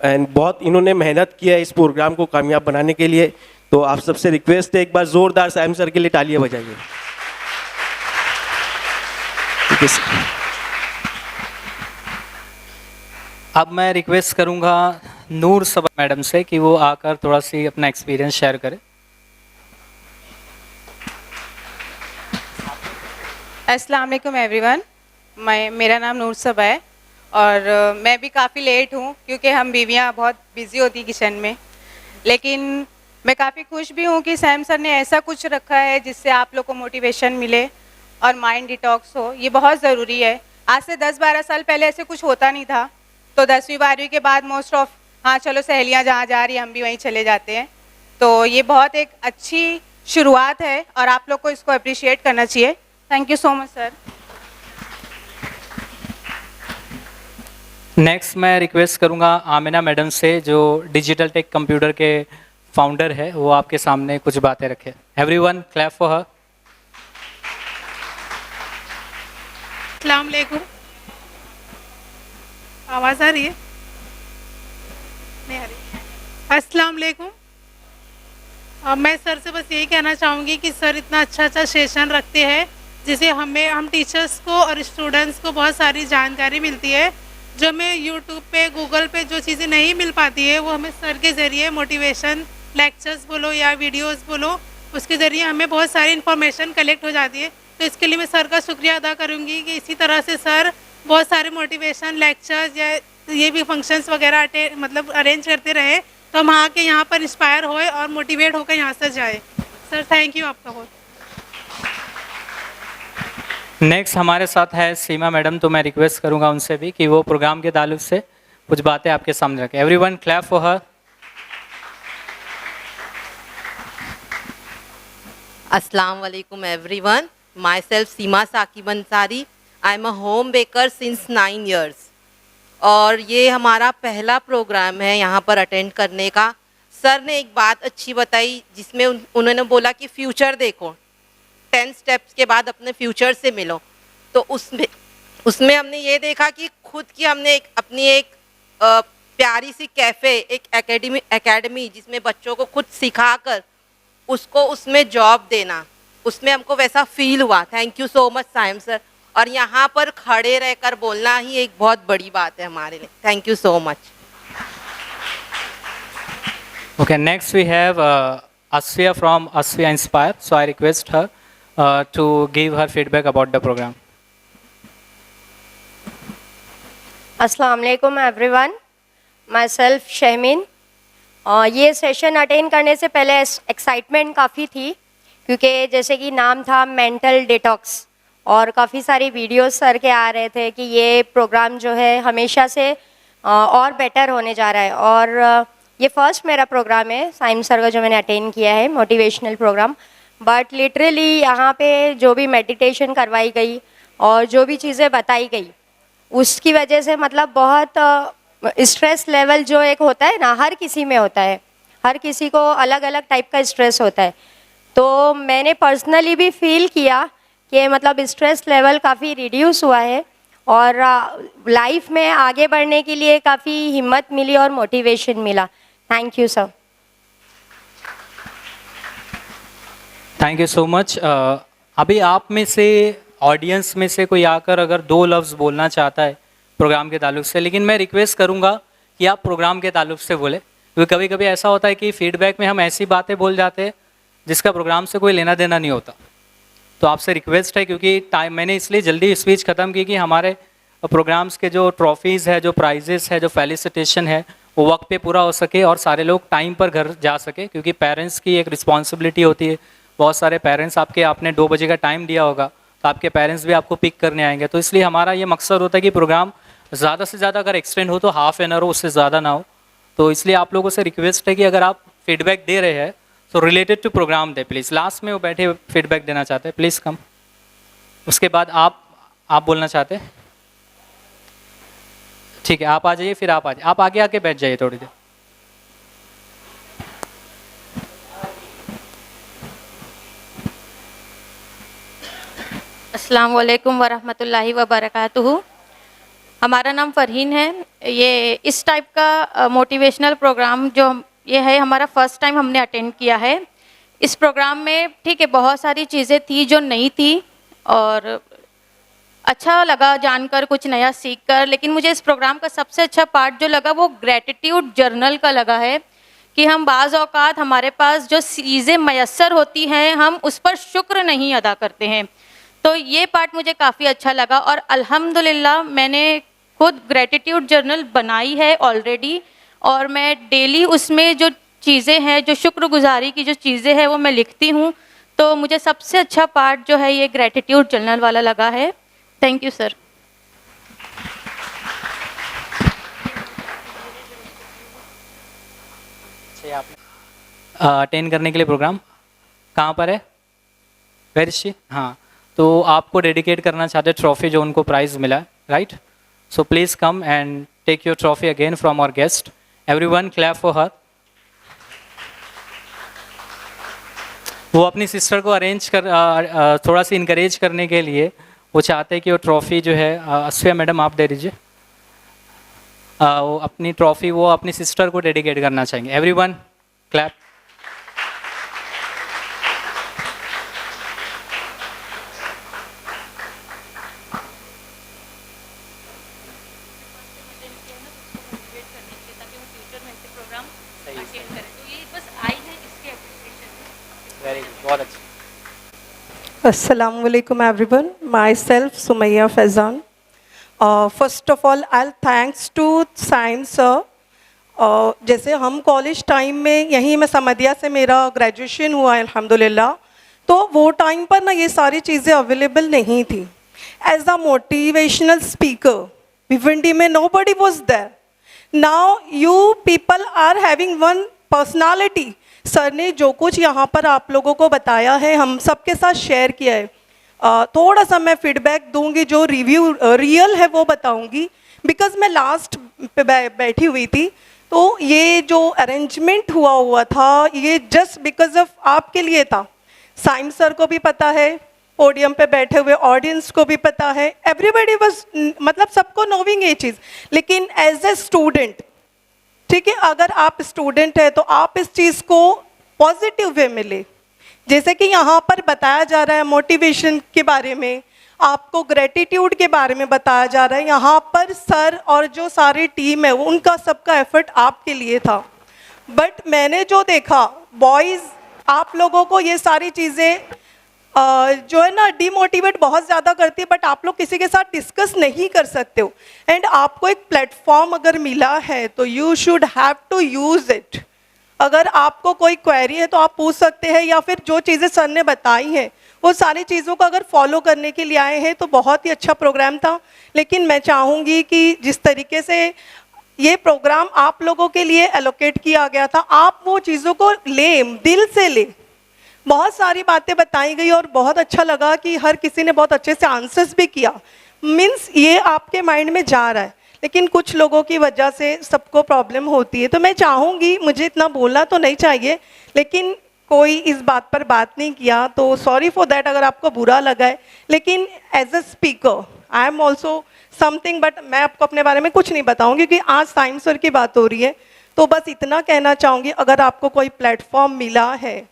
and बहुत इन्होंने मेहनत की है इस प्रोग्राम को कामयाब बनाने के लिए. तो आप सबसे रिक्वेस्ट है, एक बार ज़ोरदार सैम सर के लिए तालियां बजाइए. ठीक है सर. अब मैं रिक्वेस्ट करूंगा नूर सबा मैडम से कि वो आकर थोड़ा सी अपना एक्सपीरियंस शेयर करें. अस्सलाम वालेकुम एवरीवन. मेरा नाम नूर सबा है और मैं भी काफ़ी लेट हूँ क्योंकि हम बीवियाँ बहुत बिजी होती किचन में. लेकिन मैं काफ़ी खुश भी हूँ कि सैम सर ने ऐसा कुछ रखा है जिससे आप लोग को मोटिवेशन मिले और माइंड डिटॉक्स हो. ये बहुत ज़रूरी है. आज से 10-12 साल पहले ऐसे कुछ होता नहीं था. तो 10वीं 12वीं के बाद मोस्ट ऑफ हाँ चलो सहेलियाँ जहाँ जा रही हैं हम भी वहीं चले जाते हैं. तो ये बहुत एक अच्छी शुरुआत है और आप लोग को इसको अप्रिशिएट करना चाहिए. Thank you so much sir. Next मैं रिक्वेस्ट करूंगा आमिना मैडम से, जो डिजिटल टेक कंप्यूटर के फाउंडर है, वो आपके सामने कुछ बातें रखे. एवरीवन क्लैप फॉर हर. अस्सलाम वालेकुम. आवाज़ आ रही है? नहीं आ रही. अस्सलाम वालेकुम. मैं सर से बस यही कहना चाहूँगी कि सर इतना अच्छा सेशन रखते हैं जिसे हम टीचर्स को और स्टूडेंट्स को बहुत सारी जानकारी मिलती है, जो हमें यूट्यूब पे गूगल पे जो चीज़ें नहीं मिल पाती है वो हमें सर के ज़रिए मोटिवेशन लेक्चर्स बोलो या वीडियोस बोलो, उसके ज़रिए हमें बहुत सारी इन्फॉर्मेशन कलेक्ट हो जाती है. तो इसके लिए मैं सर का शुक्रिया अदा करूँगी कि इसी तरह से सर बहुत सारे मोटिवेशन लेक्चर्स या ये भी फंक्शंस वगैरह मतलब अरेंज करते रहे, तो हम आके यहाँ पर इंस्पायर होए और मोटिवेट होकर यहाँ से जाए. सर थैंक यू आपका बहुत. नेक्स्ट हमारे साथ है सीमा मैडम, तो मैं रिक्वेस्ट करूंगा उनसे भी कि वो प्रोग्राम के ताल्लुक से कुछ बातें आपके सामने रखें. Everyone clap for her. Assalamu alaikum everyone. Myself Seema Saqib Ansari. I am a home baker since 9 years. और ये हमारा पहला प्रोग्राम है यहाँ पर अटेंड करने का। सर ने एक बात अच्छी बताई जिसमें उन्होंने बोला कि फ्यूचर देखो, 10 स्टेप्स के बाद अपने फ्यूचर से मिलो। तो उसमें हमने ये देखा कि खुद की हमने अपनी एक प्यारी सी कैफ़े, एक एकेडमी जिसमें बच्चों को खुद सिखाकर उसको उसमें जॉब देना, उसमें हमको वैसा फील हुआ। Thank you so much Saim sir. और यहाँ पर खड़े रहकर बोलना ही एक बहुत बड़ी बात है हमारे लिए। Thank you so much. Okay, next we have Asfiya from Asfiya Inspire. So I request her to give her feedback about the program. अस्सलाम वालेकुम एवरीवन, माई सेल्फ शहमीन। ये सेशन अटेंड करने से पहले एक्साइटमेंट काफ़ी थी, क्योंकि जैसे कि नाम था मेंटल डिटॉक्स, और काफ़ी सारी वीडियोस सर के आ रहे थे कि ये प्रोग्राम जो है हमेशा से और बेटर होने जा रहा है। और ये फर्स्ट मेरा प्रोग्राम है साइम सर का जो मैंने अटेंड किया है, मोटिवेशनल प्रोग्राम। बट लिटरली यहाँ पे जो भी मेडिटेशन करवाई गई और जो भी चीज़ें बताई गई, उसकी वजह से मतलब बहुत स्ट्रेस लेवल जो एक होता है ना, हर किसी में होता है, हर किसी को अलग अलग टाइप का स्ट्रेस होता है। तो मैंने पर्सनली भी फील किया कि मतलब स्ट्रेस लेवल काफ़ी रिड्यूस हुआ है और लाइफ में आगे बढ़ने के लिए काफ़ी हिम्मत मिली और मोटिवेशन मिला। Thank you sir. Thank you so much. अभी आप में से ऑडियंस में से कोई आकर अगर 2 लफ्ज़ बोलना चाहता है प्रोग्राम के ताल्लुक से, लेकिन मैं रिक्वेस्ट करूंगा कि आप प्रोग्राम के ताल्लुक से बोले, क्योंकि कभी कभी ऐसा होता है कि फीडबैक में हम ऐसी बातें बोल जाते हैं जिसका प्रोग्राम से कोई लेना देना नहीं होता। तो आपसे रिक्वेस्ट है, क्योंकि टाइम मैंने इसलिए जल्दी स्पीच ख़त्म की कि हमारे प्रोग्राम्स के जो ट्रॉफीज़ है, जो प्राइजेस है, जो फेलिसिटेशन है, वो वक्त पे पूरा हो सके और सारे लोग टाइम पर घर जा सके, क्योंकि पेरेंट्स की एक रिस्पॉन्सिबिलिटी होती है। बहुत सारे पेरेंट्स आपने 2 बजे का टाइम दिया होगा, तो आपके पेरेंट्स भी आपको पिक करने आएंगे। तो इसलिए हमारा ये मकसद होता है कि प्रोग्राम ज़्यादा से ज़्यादा अगर एक्सटेंड हो तो हाफ एन आवर हो, उससे ज़्यादा ना हो। तो इसलिए आप लोगों से रिक्वेस्ट है कि अगर आप फीडबैक दे रहे हैं तो रिलेटेड टू प्रोग्राम दे प्लीज़। लास्ट में वो बैठे फीडबैक देना चाहते हैं, प्लीज़ कम। उसके बाद आप बोलना चाहते हैं, ठीक है, आप आ जाइए, फिर आप आगे आके बैठ जाइए थोड़ी देर। अस्सलाम वालेकुम वरहमतुल्लाहि वबरकातुहू। हमारा नाम फ़रहीन है। ये इस टाइप का मोटिवेशनल प्रोग्राम जो ये है हमारा फर्स्ट टाइम हमने अटेंड किया है। इस प्रोग्राम में ठीक है बहुत सारी चीज़ें थी जो नई थी और अच्छा लगा जानकर, कुछ नया सीखकर। लेकिन मुझे इस प्रोग्राम का सबसे अच्छा पार्ट जो लगा वो ग्रैटिट्यूड जर्नल का लगा है कि हम बाज़ औक़ात हमारे पास जो चीज़ें मैसर होती हैं हम उस पर शुक्र नहीं अदा करते हैं। तो ये पार्ट मुझे काफ़ी अच्छा लगा और अल्हम्दुलिल्लाह मैंने खुद ग्रैटिट्यूड जर्नल बनाई है ऑलरेडी, और मैं डेली उसमें जो चीज़ें हैं, जो शुक्रगुजारी की जो चीज़ें हैं वो मैं लिखती हूँ। तो मुझे सबसे अच्छा पार्ट जो है ये ग्रैटिट्यूड जर्नल वाला लगा है। Thank you sir. अटेंड करने के लिए प्रोग्राम कहाँ पर है? Where is she? हाँ, तो आपको डेडिकेट करना चाहते ट्रॉफी जो उनको प्राइज़ मिला, right? So please come and take your trophy again from our guest. Everyone clap for her. वो अपनी सिस्टर को थोड़ा सी इनकरेज करने के लिए वो चाहते हैं कि वो ट्रॉफ़ी जो है अस्फिया मैडम आप दे दीजिए। वो अपनी ट्रॉफ़ी वो अपनी सिस्टर को डेडिकेट करना चाहेंगे। Everyone clap. Assalamu alaikum everyone. Myself Sumaya Faizan. First of all, I'll thanks to Saim sir. जैसे हम कॉलेज टाइम में यहीं मैं समदिया से मेरा ग्रेजुएशन हुआ है अल्हम्दुलिल्लाह, तो वो टाइम पर ना ये सारी चीज़ें अवेलेबल नहीं थी। As a motivational speaker Bhiwandi में nobody was there. Now you people are having one personality, sir ने जो कुछ यहाँ पर आप लोगों को बताया है, हम सबके साथ शेयर किया है, थोड़ा सा मैं फीडबैक दूंगी, जो रिव्यू रियल है वो बताऊंगी, बिकॉज मैं लास्ट पे बैठी हुई थी, तो ये जो अरेंजमेंट हुआ था ये जस्ट बिकॉज ऑफ आपके लिए था। साइम सर को भी पता है, पोडियम पे बैठे हुए ऑडियंस को भी पता है, एवरीबडी वाज, मतलब सबको नोविंग ये चीज़, लेकिन एज ए स्टूडेंट, ठीक है, अगर आप स्टूडेंट है तो आप इस चीज़ को पॉजिटिव वे में ले, जैसे कि यहाँ पर बताया जा रहा है मोटिवेशन के बारे में, आपको ग्रेटिट्यूड के बारे में बताया जा रहा है, यहाँ पर सर और जो सारी टीम है उनका सबका एफर्ट आपके लिए था। बट मैंने जो देखा, बॉयज़ आप लोगों को ये सारी चीज़ें जो है ना डिमोटिवेट बहुत ज़्यादा करती है, बट आप लोग किसी के साथ डिस्कस नहीं कर सकते हो, एंड आपको एक प्लेटफॉर्म अगर मिला है तो you should have to use it. अगर आपको कोई क्वेरी है तो आप पूछ सकते हैं, या फिर जो चीज़ें सर ने बताई हैं वो सारी चीज़ों को अगर फॉलो करने के लिए आए हैं तो बहुत ही अच्छा प्रोग्राम था। लेकिन मैं चाहूँगी कि जिस तरीके से ये प्रोग्राम आप लोगों के लिए एलोकेट किया गया था, आप वो चीज़ों को लें, दिल से लें। बहुत सारी बातें बताई गई और बहुत अच्छा लगा कि हर किसी ने बहुत अच्छे से आंसर्स भी किया, मीन्स ये आपके माइंड में जा रहा है, लेकिन कुछ लोगों की वजह से सबको प्रॉब्लम होती है। तो मैं चाहूँगी, मुझे इतना बोलना तो नहीं चाहिए, लेकिन कोई इस बात पर बात नहीं किया तो सॉरी फॉर दैट अगर आपको बुरा लगा है, लेकिन as a speaker I am also something, but मैं आपको अपने बारे में कुछ नहीं बताऊँगी क्योंकि आज साइम सर की बात हो रही है। तो बस इतना कहना चाहूँगी, अगर आपको कोई प्लेटफॉर्म मिला है,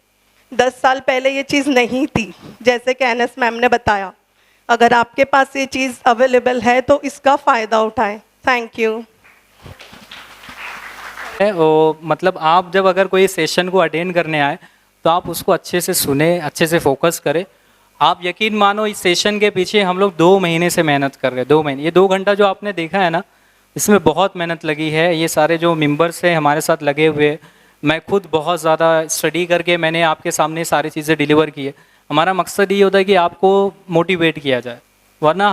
10 साल पहले ये चीज़ नहीं थी, जैसे कि एनएस मैम ने बताया, अगर आपके पास ये चीज़ अवेलेबल है तो इसका फ़ायदा उठाएं। Thank you. मतलब आप जब अगर कोई सेशन को अटेंड करने आए तो आप उसको अच्छे से सुने, अच्छे से फोकस करें। आप यकीन मानो इस सेशन के पीछे हम लोग 2 महीने से मेहनत कर रहे हैं, 2 महीने। ये 2 घंटा जो आपने देखा है ना, इसमें बहुत मेहनत लगी है। ये सारे जो मेंबर्स हैं हमारे साथ लगे हुए, मैं खुद बहुत ज़्यादा स्टडी करके मैंने आपके सामने सारी चीज़ें डिलीवर की है। हमारा मकसद ये होता है कि आपको मोटिवेट किया जाए, वरना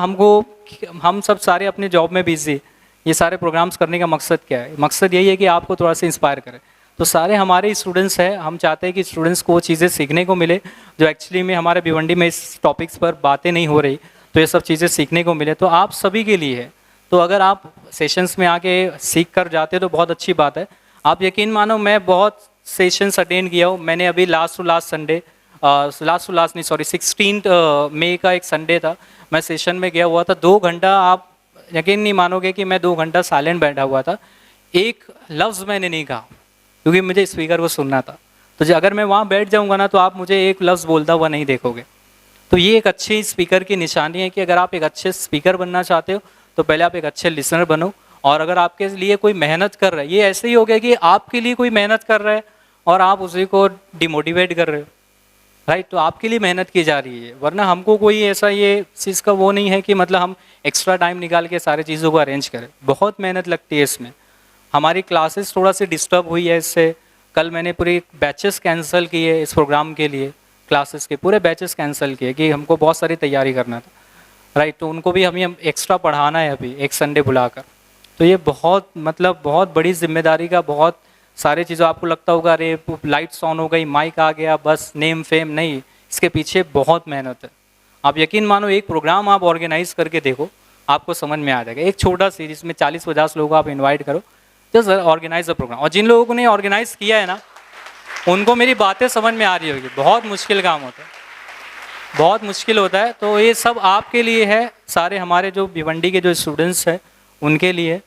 हम सब सारे अपने जॉब में बिजी, ये सारे प्रोग्राम्स करने का मकसद क्या है? मकसद यही है कि आपको थोड़ा सा इंस्पायर करें। तो सारे हमारे स्टूडेंट्स हैं, हम चाहते हैं कि स्टूडेंट्स को चीज़ें सीखने को मिले जो एक्चुअली में हमारे भिवंडी में इस टॉपिक्स पर बातें नहीं हो रही, तो ये सब चीज़ें सीखने को मिले। तो आप सभी के लिए है, तो अगर आप सेशंस में आके सीख कर जाते तो बहुत अच्छी बात है। आप यकीन मानो, मैं बहुत सेशंस अटेंड किया हूँ। मैंने अभी लास्ट टू लास्ट संडे, 16 मई का एक संडे था, मैं सेशन में गया हुआ था। 2 घंटा, आप यकीन नहीं मानोगे कि मैं 2 घंटा साइलेंट बैठा हुआ था, एक लफ्ज़ मैंने नहीं कहा क्योंकि मुझे स्पीकर को सुनना था। तो अगर मैं वहाँ बैठ जाऊँगा ना तो आप मुझे एक लफ्ज़ बोलता हुआ नहीं देखोगे। तो ये एक अच्छी स्पीकर की निशानी है कि अगर आप एक अच्छे स्पीकर बनना चाहते हो तो पहले आप एक अच्छे लिसनर बनो। और अगर आपके लिए कोई मेहनत कर रहा है, ये ऐसे ही हो गया कि आपके लिए कोई मेहनत कर रहा है और आप उसी को डिमोटिवेट कर रहे हो, राइट? तो आपके लिए मेहनत की जा रही है, वरना हमको कोई ऐसा ये चीज़ का वो नहीं है कि मतलब हम एक्स्ट्रा टाइम निकाल के सारी चीज़ों को अरेंज करें। बहुत मेहनत लगती है इसमें। हमारी क्लासेस थोड़ा सी डिस्टर्ब हुई है इससे। कल मैंने पूरी बैचेस कैंसिल किए इस प्रोग्राम के लिए, क्लासेस के पूरे बैचेस कैंसिल किए कि हमको बहुत सारी तैयारी करना था, राइट? तो उनको भी हमें एक्स्ट्रा पढ़ाना है अभी एक संडे बुलाकर। तो ये बहुत बहुत बड़ी जिम्मेदारी का, बहुत सारी चीज़ों, आपको लगता होगा अरे लाइट्स ऑन हो गई, माइक आ गया, बस नेम फेम, नहीं, इसके पीछे बहुत मेहनत है। आप यकीन मानो, एक प्रोग्राम आप ऑर्गेनाइज करके देखो, आपको समझ में आ जाएगा। एक छोटा सी जिसमें 40-50 लोगों को आप इन्वाइट करो, जस्ट ऑर्गेनाइज अ प्रोग्राम। और जिन लोगों ने ऑर्गेनाइज किया है ना, उनको मेरी बातें समझ में आ रही होगी। बहुत मुश्किल काम होता है, बहुत मुश्किल होता है। तो ये सब आपके लिए है, सारे हमारे जो भिवंडी के जो स्टूडेंट्स हैं उनके लिए।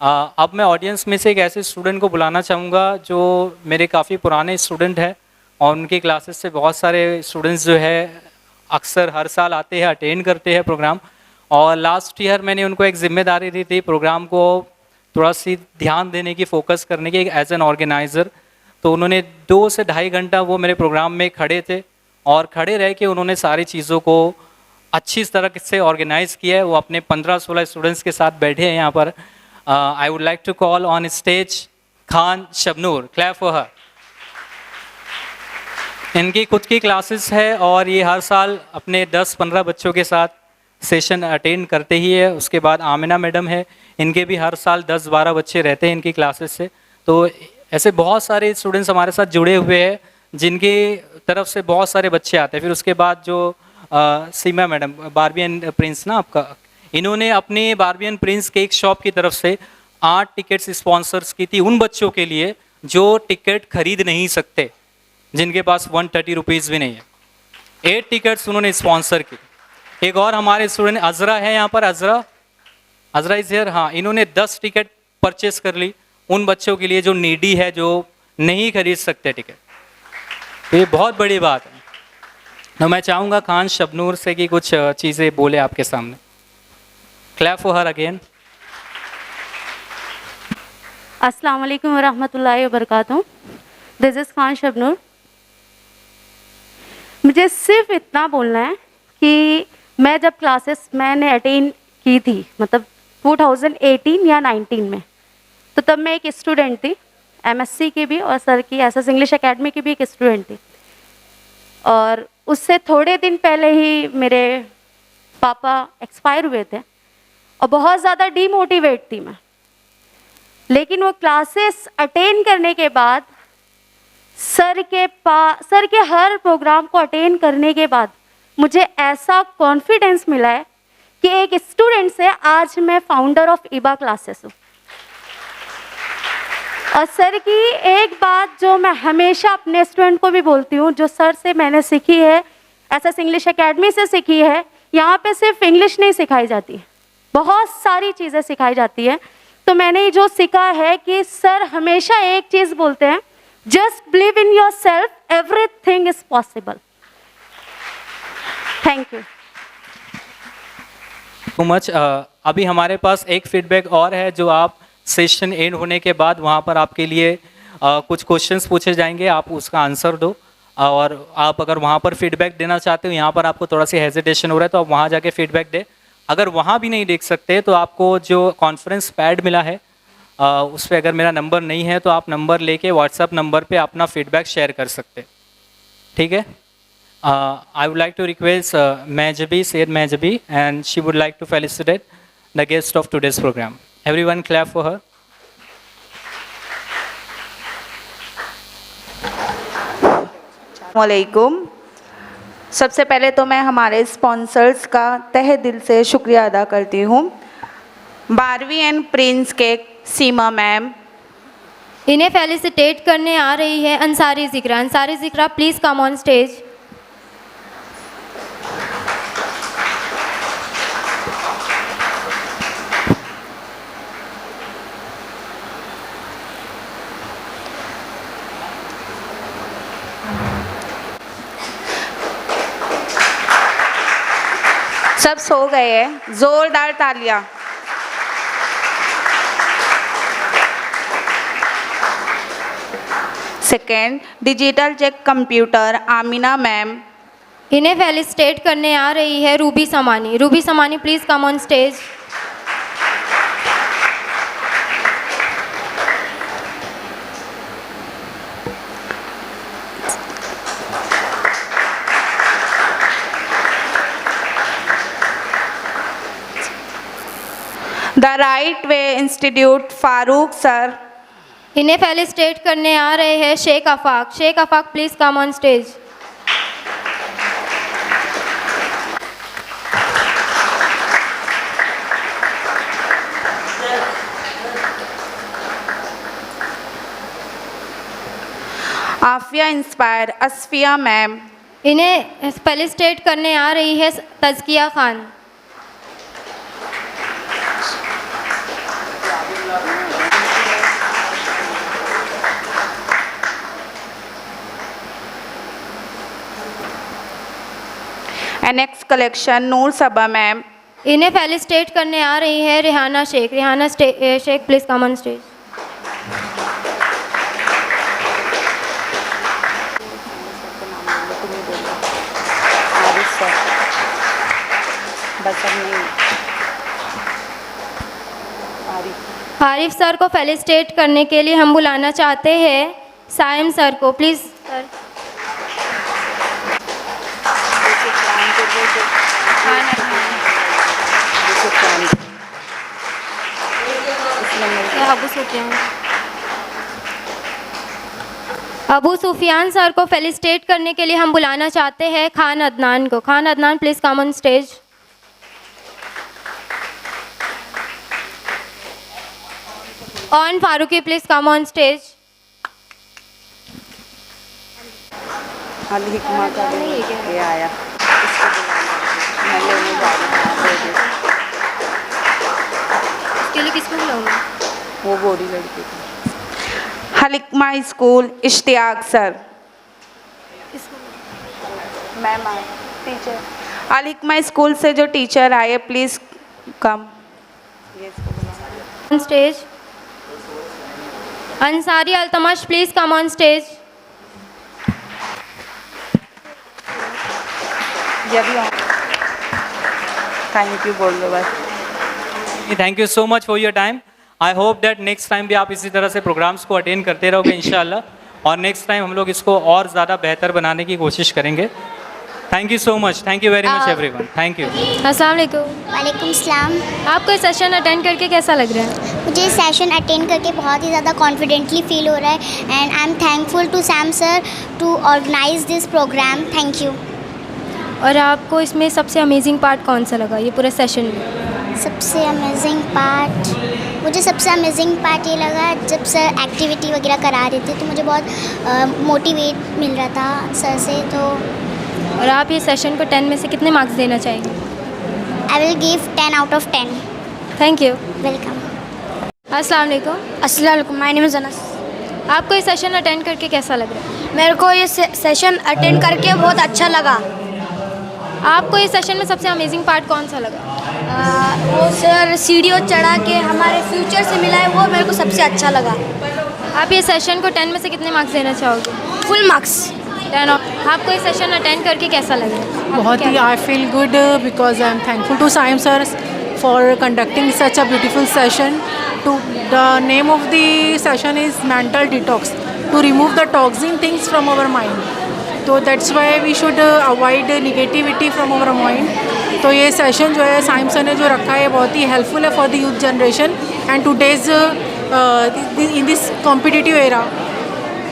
अब मैं ऑडियंस में से एक ऐसे स्टूडेंट को बुलाना चाहूँगा जो मेरे काफ़ी पुराने स्टूडेंट हैं और उनकी क्लासेस से बहुत सारे स्टूडेंट्स जो है अक्सर हर साल आते हैं, अटेंड करते हैं प्रोग्राम। और लास्ट ईयर मैंने उनको एक जिम्मेदारी दी थी प्रोग्राम को थोड़ा सी ध्यान देने की, फोकस करने की, एज एन ऑर्गेनाइज़र। तो उन्होंने 2 से ढाई घंटा वो मेरे प्रोग्राम में खड़े थे और खड़े रह के उन्होंने सारी चीज़ों को अच्छी तरह से ऑर्गेनाइज़ किया है। वो अपने 15-16 स्टूडेंट्स के साथ बैठे हैं यहाँ पर। I would like to call on stage Khan Shabnoor, clap for her. इनकी खुद की क्लासेस है और ये हर साल अपने 10-15 बच्चों के साथ सेशन अटेंड करते ही है। उसके बाद आमिना मैडम है, इनके भी हर साल 10-12 बच्चे रहते हैं इनकी क्लासेस से। तो ऐसे बहुत सारे स्टूडेंट्स हमारे साथ जुड़े हुए हैं जिनकी तरफ से बहुत सारे बच्चे आते हैं। फिर उसके बाद जो सीमा मैडम बार्बियन प्रिंस ना आपका, इन्होंने अपने बार्बियन प्रिंस केक शॉप की तरफ से 8 टिकट्स स्पॉन्सर्स की थी उन बच्चों के लिए जो टिकट खरीद नहीं सकते, जिनके पास 130 रुपीज़ भी नहीं है। 8 टिकट्स उन्होंने स्पॉन्सर की। एक और हमारे स्टूडेंट अजरा है यहाँ पर, अजरा इज हियर। हाँ, इन्होंने 10 टिकट परचेस कर ली उन बच्चों के लिए जो नीडी है, जो नहीं खरीद सकते टिकट। तो ये बहुत बड़ी बात है। तो मैं चाहूँगा खान शबनूर से कि कुछ चीज़ें बोले आपके सामने। Clap for her again. अस्सलाम वालेकुम वरहमतुल्लाहि वबरकातुहू। This is Khan Shabnoor. मुझे सिर्फ इतना बोलना है कि मैं जब क्लासेस मैंने अटेंड की थी, मतलब 2018 या 19 में, तो तब मैं एक स्टूडेंट थी, एमएससी की भी और सर की एसएस इंग्लिश एकेडमी की भी एक स्टूडेंट थी। और उससे थोड़े दिन पहले ही मेरे पापा एक्सपायर हुए थे और बहुत ज़्यादा डीमोटिवेट थी मैं। लेकिन वो क्लासेस अटेंड करने के बाद, सर के हर प्रोग्राम को अटेंड करने के बाद मुझे ऐसा कॉन्फिडेंस मिला है कि एक स्टूडेंट से आज मैं फाउंडर ऑफ इबा क्लासेस हूँ। और सर की एक बात जो मैं हमेशा अपने स्टूडेंट को भी बोलती हूँ, जो सर से मैंने सीखी है, एसएस इंग्लिश एकेडमी से सीखी है, यहाँ पे सिर्फ इंग्लिश नहीं सिखाई जाती, बहुत सारी चीज़ें सिखाई जाती है। तो मैंने जो सीखा है कि सर हमेशा एक चीज़ बोलते हैं, just believe in your self, everything is possible. Thank you so much. अभी हमारे पास एक फीडबैक और है जो आप सेशन एंड होने के बाद वहाँ पर आपके लिए कुछ क्वेश्चंस पूछे जाएंगे, आप उसका आंसर दो। और आप अगर वहाँ पर फीडबैक देना चाहते हो, यहाँ पर आपको थोड़ा सी हेजिटेशन हो रहा है, तो आप वहाँ जाके फीडबैक दे। अगर वहाँ भी नहीं देख सकते तो आपको जो कॉन्फ्रेंस पैड मिला है उस पर अगर मेरा नंबर नहीं है तो आप नंबर लेके व्हाट्सएप नंबर पे अपना फीडबैक शेयर कर सकते, ठीक है। I would like to request Mehjabi, Sayyid Mehjabi, and she would like to felicitate the guest of today's program. Everyone clap for her. वालेकुम। सबसे पहले तो मैं हमारे स्पॉन्सर्स का तहे दिल से शुक्रिया अदा करती हूँ। Barbie and prince cake Seema ma'am. इन्हें फेलिसिटेट करने आ रही है Ansari Zikra. Ansari Zikra please come on stage. सब सो गए हैं, जोरदार तालियां। Second, digital check computer Amina ma'am. इन्हें फेलिसिटेट करने आ रही है Ruby Samani. Ruby Samani please come on stage. The right way institute Farooq sir. इन्हें फेलिसिटेट करने आ रहे हैं Sheikh Afaq. Sheikh Afaq please come on stage. Aafia inspire Asfiya ma'am. इन्हें फेलिसिटेट करने आ रही है Tazkiya Khan. Annex collection Noor Saba ma'am. इन्हें फेलिसिटेट करने आ रही है Rihana Sheikh. Rihana Sheikh please come on stage. Arif sir को फेलिसिटेट करने के लिए हम बुलाना चाहते हैं साइम सर को। Please sir. Abu Sufiyan sir को फेलिसिटेट करने के लिए हम बुलाना चाहते हैं खान अदनान को। Khan Adnan please come on stage. ऑन Farooqui please come on stage. ये आया, मैं लेने जा रही हूँ। इसके लिए किसको बुलाऊंगा? वो गोरी लड़की को। हलिकमा स्कूल इश्तियाक सर। मैम आए टीचर। हलिकमा स्कूल से जो टीचर आए please come. On stage. Ansari Altamash please come on stage. Thank you बोल दो बस। Thank you so much for your time. I hope that next time भी आप इसी तरह से प्रोग्राम्स को अटेंड करते रहोगे इंशाल्लाह, और नेक्स्ट टाइम हम लोग इसको और ज़्यादा बेहतर बनाने की कोशिश करेंगे। Thank you so much, thank you very much everyone, thank you. अस्सलाम वालेकुम। वालेकुम सलाम। आपको इस सेशन अटेंड करके कैसा लग रहा है? मुझे सेशन अटेंड करके बहुत ही ज़्यादा कॉन्फिडेंटली फील हो रहा है and I am thankful to Saim sir to organize this program. Thank you. और आपको इसमें सबसे अमेजिंग पार्ट कौन सा लगा ये पूरे सेशन में? सबसे अमेजिंग पार्ट, मुझे सबसे अमेजिंग पार्ट ये लगा जब सर एक्टिविटी वगैरह करा रहे थे तो मुझे बहुत मोटिवेट मिल रहा था सर से। तो और आप ये सेशन को 10 में से कितने मार्क्स देना चाहेंगे? I will give 10 out of 10। Thank you. Welcome. अस्सलाम वालेकुम। अस्सलाम वालेकुम। My name is Anas. आपको ये सेशन अटेंड करके कैसा लग रहा है? मेरे को ये सेशन अटेंड करके बहुत अच्छा लगा। आपको इस सेशन में सबसे अमेजिंग पार्ट कौन सा लगा? वो सर सीढ़ियों चढ़ा के हमारे फ्यूचर से मिला है, वो मेरे को सबसे अच्छा लगा। आप ये सेशन को 10 में से कितने मार्क्स देना चाहोगे? Full marks. 10। आपको ये सेशन अटेंड करके कैसा लग रहा है? बहुत ही I feel good because I am thankful to Saim sir for conducting such a beautiful session. To the name of the session is mental detox, to remove the toxin things from our mind. तो that's why we should avoid negativity from our mind. तो ये सेशन जो है साइम सर ने जो रखा है बहुत ही हेल्पफुल है for the youth generation and today's in this competitive era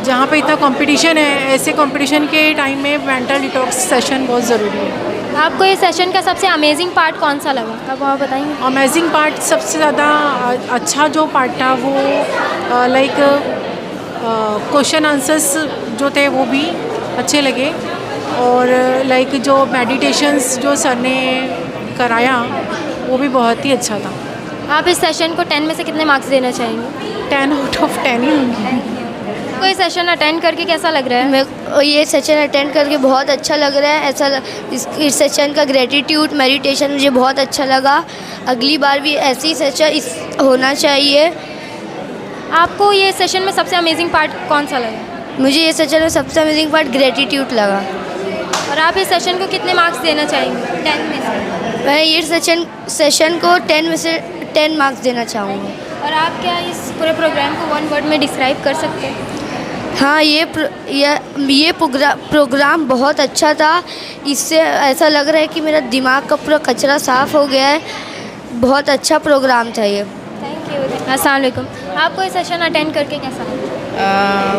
जहाँ पे इतना कंपटीशन है, ऐसे कंपटीशन के टाइम में मेंटल डिटॉक्स सेशन बहुत ज़रूरी है। आपको ये सेशन का सबसे अमेजिंग पार्ट कौन सा लगा? अब आप बताएंगे। अमेजिंग पार्ट सबसे ज़्यादा अच्छा जो पार्ट था वो लाइक क्वेश्चन आंसर्स जो थे वो भी अच्छे लगे, और लाइक जो मेडिटेशंस जो सर ने कराया वो भी बहुत ही अच्छा था। आप इस सेशन को 10 में से कितने मार्क्स देना चाहेंगे? 10 आउट ऑफ 10 ही होंगे। आपको ये सेशन अटेंड करके कैसा लग रहा है? मैं ये सेशन अटेंड करके बहुत अच्छा लग रहा है। इस सेशन का ग्रेटिट्यूड मेडिटेशन मुझे बहुत अच्छा लगा। अगली बार भी ऐसी सेशन होना चाहिए। आपको ये सेशन में सबसे अमेजिंग पार्ट कौन सा लगा? मुझे ये सेशन में सबसे अमेजिंग पार्ट ग्रेटिट्यूड लगा। और आप इस सेशन को कितने मार्क्स देना चाहेंगे 10 में से? मैं ये सेशन को 10 में से 10 मार्क्स देना चाहूँगा। और आप क्या इस पूरे प्रोग्राम को 1 वर्ड में डिस्क्राइब कर सकते हैं? हाँ, ये प्रोग्राम बहुत अच्छा था। इससे ऐसा लग रहा है कि मेरा दिमाग का पूरा कचरा साफ़ हो गया है। बहुत अच्छा प्रोग्राम था ये। Thank you. अस्सलाम वालेकुम। आपको ये सेशन अटेंड करके कैसा लगा?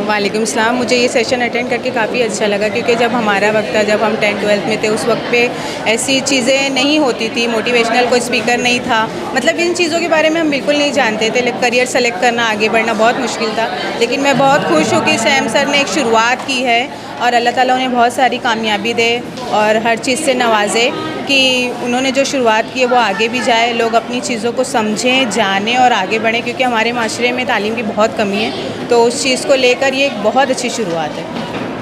वालेकुम सलाम। मुझे ये सेशन अटेंड करके काफ़ी अच्छा लगा क्योंकि जब हमारा वक्त था, जब हम 10th-12th में थे, उस वक्त पे ऐसी चीज़ें नहीं होती थी। मोटिवेशनल कोई स्पीकर नहीं था, मतलब इन चीज़ों के बारे में हम बिल्कुल नहीं जानते थे। करियर सेलेक्ट करना, आगे बढ़ना बहुत मुश्किल था। लेकिन मैं बहुत खुश हूँ कि सैम सर ने एक शुरुआत की है और अल्लाह ताला उन्हें बहुत सारी कामयाबी दे और हर चीज़ से नवाजे कि उन्होंने जो शुरुआत की है वो आगे भी जाए, लोग अपनी चीज़ों को समझें, जानें और आगे बढ़ें, क्योंकि हमारे माशरे में तालीम की बहुत कमी है। तो उस चीज़ को लेकर ये एक बहुत अच्छी शुरुआत है।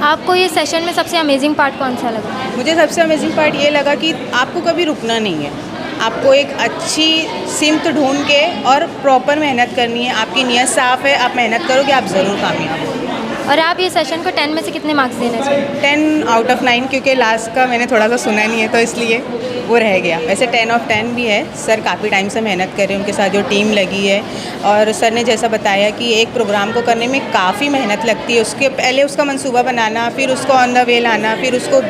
आपको ये सेशन में सबसे अमेजिंग पार्ट कौन सा लगा? मुझे सबसे अमेजिंग पार्ट ये लगा कि आपको कभी रुकना नहीं है, आपको एक अच्छी सिमत ढूंढ के और प्रॉपर मेहनत करनी है। आपकी नीयत साफ़ है, आप मेहनत करोगे, आप ज़रूर कामयाब हो। और आप ये सेशन को 10 में से कितने मार्क्स देना चाहिए? 10 आउट ऑफ 9, क्योंकि लास्ट का मैंने थोड़ा सा सुना नहीं है तो इसलिए वो रह गया। वैसे 10 ऑफ 10 भी है। सर काफ़ी टाइम से मेहनत कर रहे हैं, उनके साथ जो टीम लगी है, और सर ने जैसा बताया कि एक प्रोग्राम को करने में काफ़ी मेहनत लगती है। उसके पहले उसका मंसूबा बनाना, फिर उसको ऑन द वे लाना, फिर उसको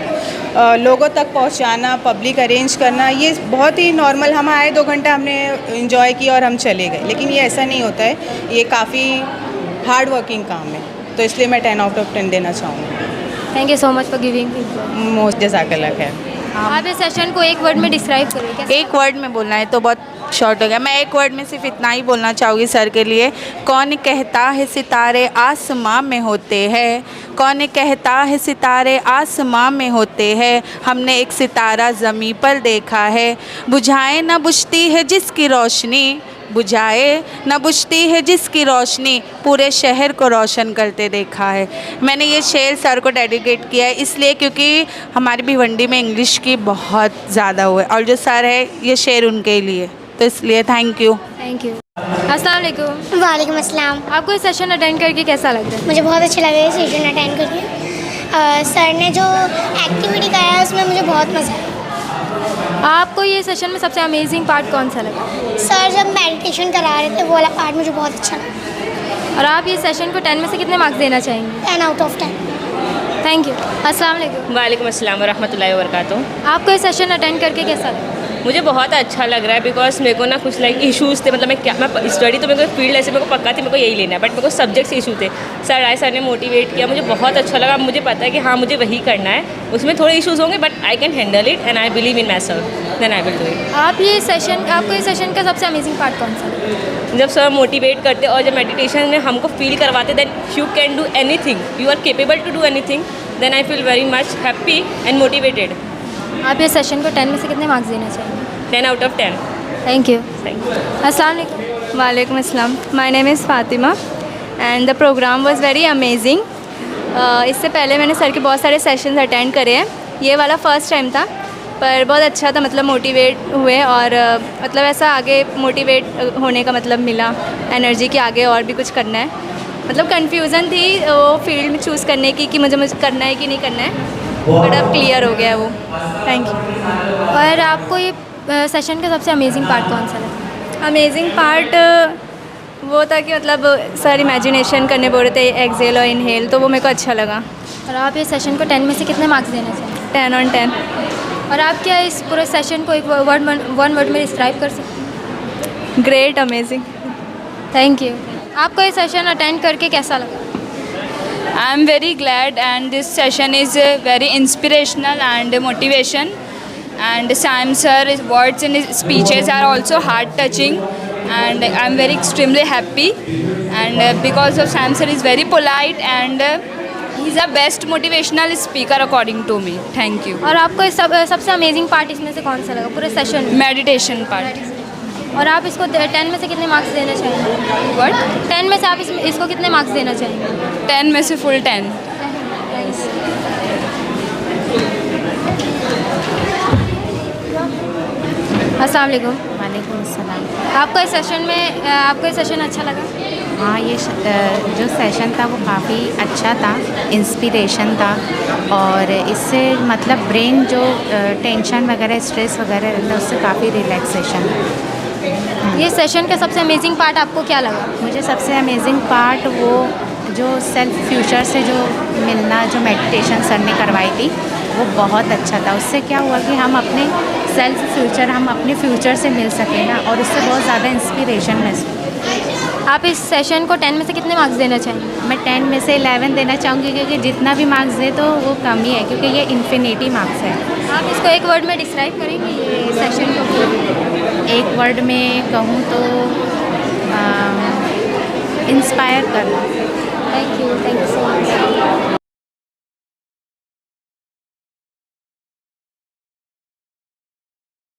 लोगों तक पहुंचाना, पब्लिक अरेंज करना, ये बहुत ही नॉर्मल। हम आए 2 घंटा हमने इंजॉय किया और हम चले गए, लेकिन ये ऐसा नहीं होता है। ये काफ़ी हार्ड वर्किंग काम है। तो इसलिए मैं 10 आउट ऑफ 10 देना चाहूँगी। Thank you so much for giving. Most जज़ाकल्लाह खैर। आप इस सेशन को एक वर्ड में डिस्क्राइब करें क्या? एक वर्ड में बोलना है तो बहुत शॉर्ट हो गया। मैं एक वर्ड में सिर्फ इतना ही बोलना चाहूँगी सर के लिए। कौन कहता है सितारे आसमां में होते हैं, कौन कहता है सितारे आसमां में होते हैं, हमने एक सितारा ज़मीं पर देखा है, बुझाए न बुझती है जिसकी रोशनी, बुझाए न बुझती है जिसकी रोशनी, पूरे शहर को रोशन करते देखा है। मैंने ये शेर सर को डेडिकेट किया है इसलिए क्योंकि हमारी भिवंडी में इंग्लिश की बहुत ज़्यादा हुआ है और जो सर है ये शेर उनके लिए, तो इसलिए थैंक यू। Thank you. अस्सलाम वालेकुम। वालेकुम अस्सलाम। आपको इस सेशन अटेंड करके कैसा लग रहा है? मुझे बहुत अच्छा लगा ये सेशन अटेंड करके। सर ने जो एक्टिविटी कराया उसमें मुझे बहुत मज़ा आया। आपको ये सेशन में सबसे अमेजिंग पार्ट कौन सा लगा? सर जब मेडिटेशन करा रहे थे वो वाला पार्ट मुझे बहुत अच्छा लगा। और आप ये सेशन को 10 में से कितने मार्क्स देना चाहेंगे? 10 आउट ऑफ 10। Thank you. अस्सलाम वालेकुम। वालेकुम अस्सलाम वरहमतुल्लाहि वबरकातुहू। आपको ये सेशन अटेंड करके कैसा लगा? मुझे बहुत अच्छा लग रहा है बिकॉज मेरे को ना कुछ लाइक इश्यूज़ थे, मतलब मैं स्टडी तो मेरे को फील्ड ऐसे मेरे को पक्का थी मेरे को यही लेना है, बट मेरे को सब्जेक्ट्स इशू थे। सर ने मोटिवेट किया, मुझे बहुत अच्छा लगा। मुझे पता है कि हाँ मुझे वही करना है, उसमें थोड़े इशूज़ होंगे but I can handle it and I believe in myself, then I will do it. आपको ये सेशन का सबसे अमेजिंग पार्ट कौन सा लगा? जब सर मोटिवेट करते और जब मेडिटेशन में हमको फील करवाते then you can do anything, you are capable to do anything, then I feel very much happy and motivated. आप ये सेशन को 10 में से कितने मार्क्स देना चाहेंगे? 10 आउट ऑफ 10। Thank you. अस्सलाम वालेकुम अस्सलाम। My name is Fatima and the program was very amazing. इससे पहले मैंने सर के बहुत सारे सेशंस अटेंड करे हैं, ये वाला फर्स्ट टाइम था पर बहुत अच्छा था। मतलब मोटिवेट हुए और मतलब ऐसा आगे मोटिवेट होने का मतलब मिला, एनर्जी की आगे और भी कुछ करना है। मतलब कन्फ्यूज़न थी वो फील्ड में चूज़ करने की कि मुझे करना है कि नहीं करना है, बट अब क्लियर हो गया है वो। Thank you. और आपको ये सेशन का सबसे अमेजिंग पार्ट कौन सा लगा? अमेजिंग पार्ट वो था कि मतलब सर इमेजिनेशन करने बोल रहे थे, एक्सेल और इनहेल, तो वो मेरे को अच्छा लगा। और आप ये सेशन को 10 में से कितने मार्क्स देना चाहेंगे? 10 on 10। और आप क्या इस पूरे सेशन को एक वन वर्ड में डिस्क्राइब कर सकते हैं? Great, amazing. Thank you. आपको ये सेशन अटेंड करके कैसा लगा? I am very glad and this session is very inspirational and motivation, and Sam sir's words and his speeches are also heart touching and I am very extremely happy, and because of Sam sir is very polite and he is the best motivational speaker according to me. Thank you. और आपको सबसे अमेजिंग पार्ट इसमें से कौन सा लगा पूरे सेशन में? Meditation part. और आप इसको 10 में से कितने मार्क्स देना चाहेंगे? What? 10 में से आप इसको कितने मार्क्स देना चाहेंगे? 10 में से फुल 10। अस्सलाम वालेकुम। वालेकुम अस्सलाम। आपको इस सेशन अच्छा लगा? हाँ, ये जो सेशन था वो काफ़ी अच्छा था, इंस्पिरेशन था और इससे मतलब ब्रेन जो टेंशन वगैरह स्ट्रेस वगैरह रहता है उससे काफ़ी रिलैक्सेशन है। ये सेशन का सबसे अमेजिंग पार्ट आपको क्या लगा? मुझे सबसे अमेजिंग पार्ट वो जो सेल्फ फ्यूचर से जो मिलना, जो मेडिटेशन सर ने करवाई थी वो बहुत अच्छा था। उससे क्या हुआ कि हम अपने सेल्फ फ्यूचर, हम अपने फ्यूचर से मिल सके ना, और उससे बहुत ज़्यादा इंस्पिरेशन महसूस। आप इस सेशन को 10 में से कितने मार्क्स देना चाहेंगे? मैं 10 में से 11 देना चाहूँगी क्योंकि जितना भी मार्क्स दे तो वो कम ही है क्योंकि ये इन्फिनिटी मार्क्स है। आप इसको एक वर्ड में डिस्क्राइब करेंगे ये सेशन को? एक वर्ड में कहूँ तो इंस्पायर करना। Thank you so much.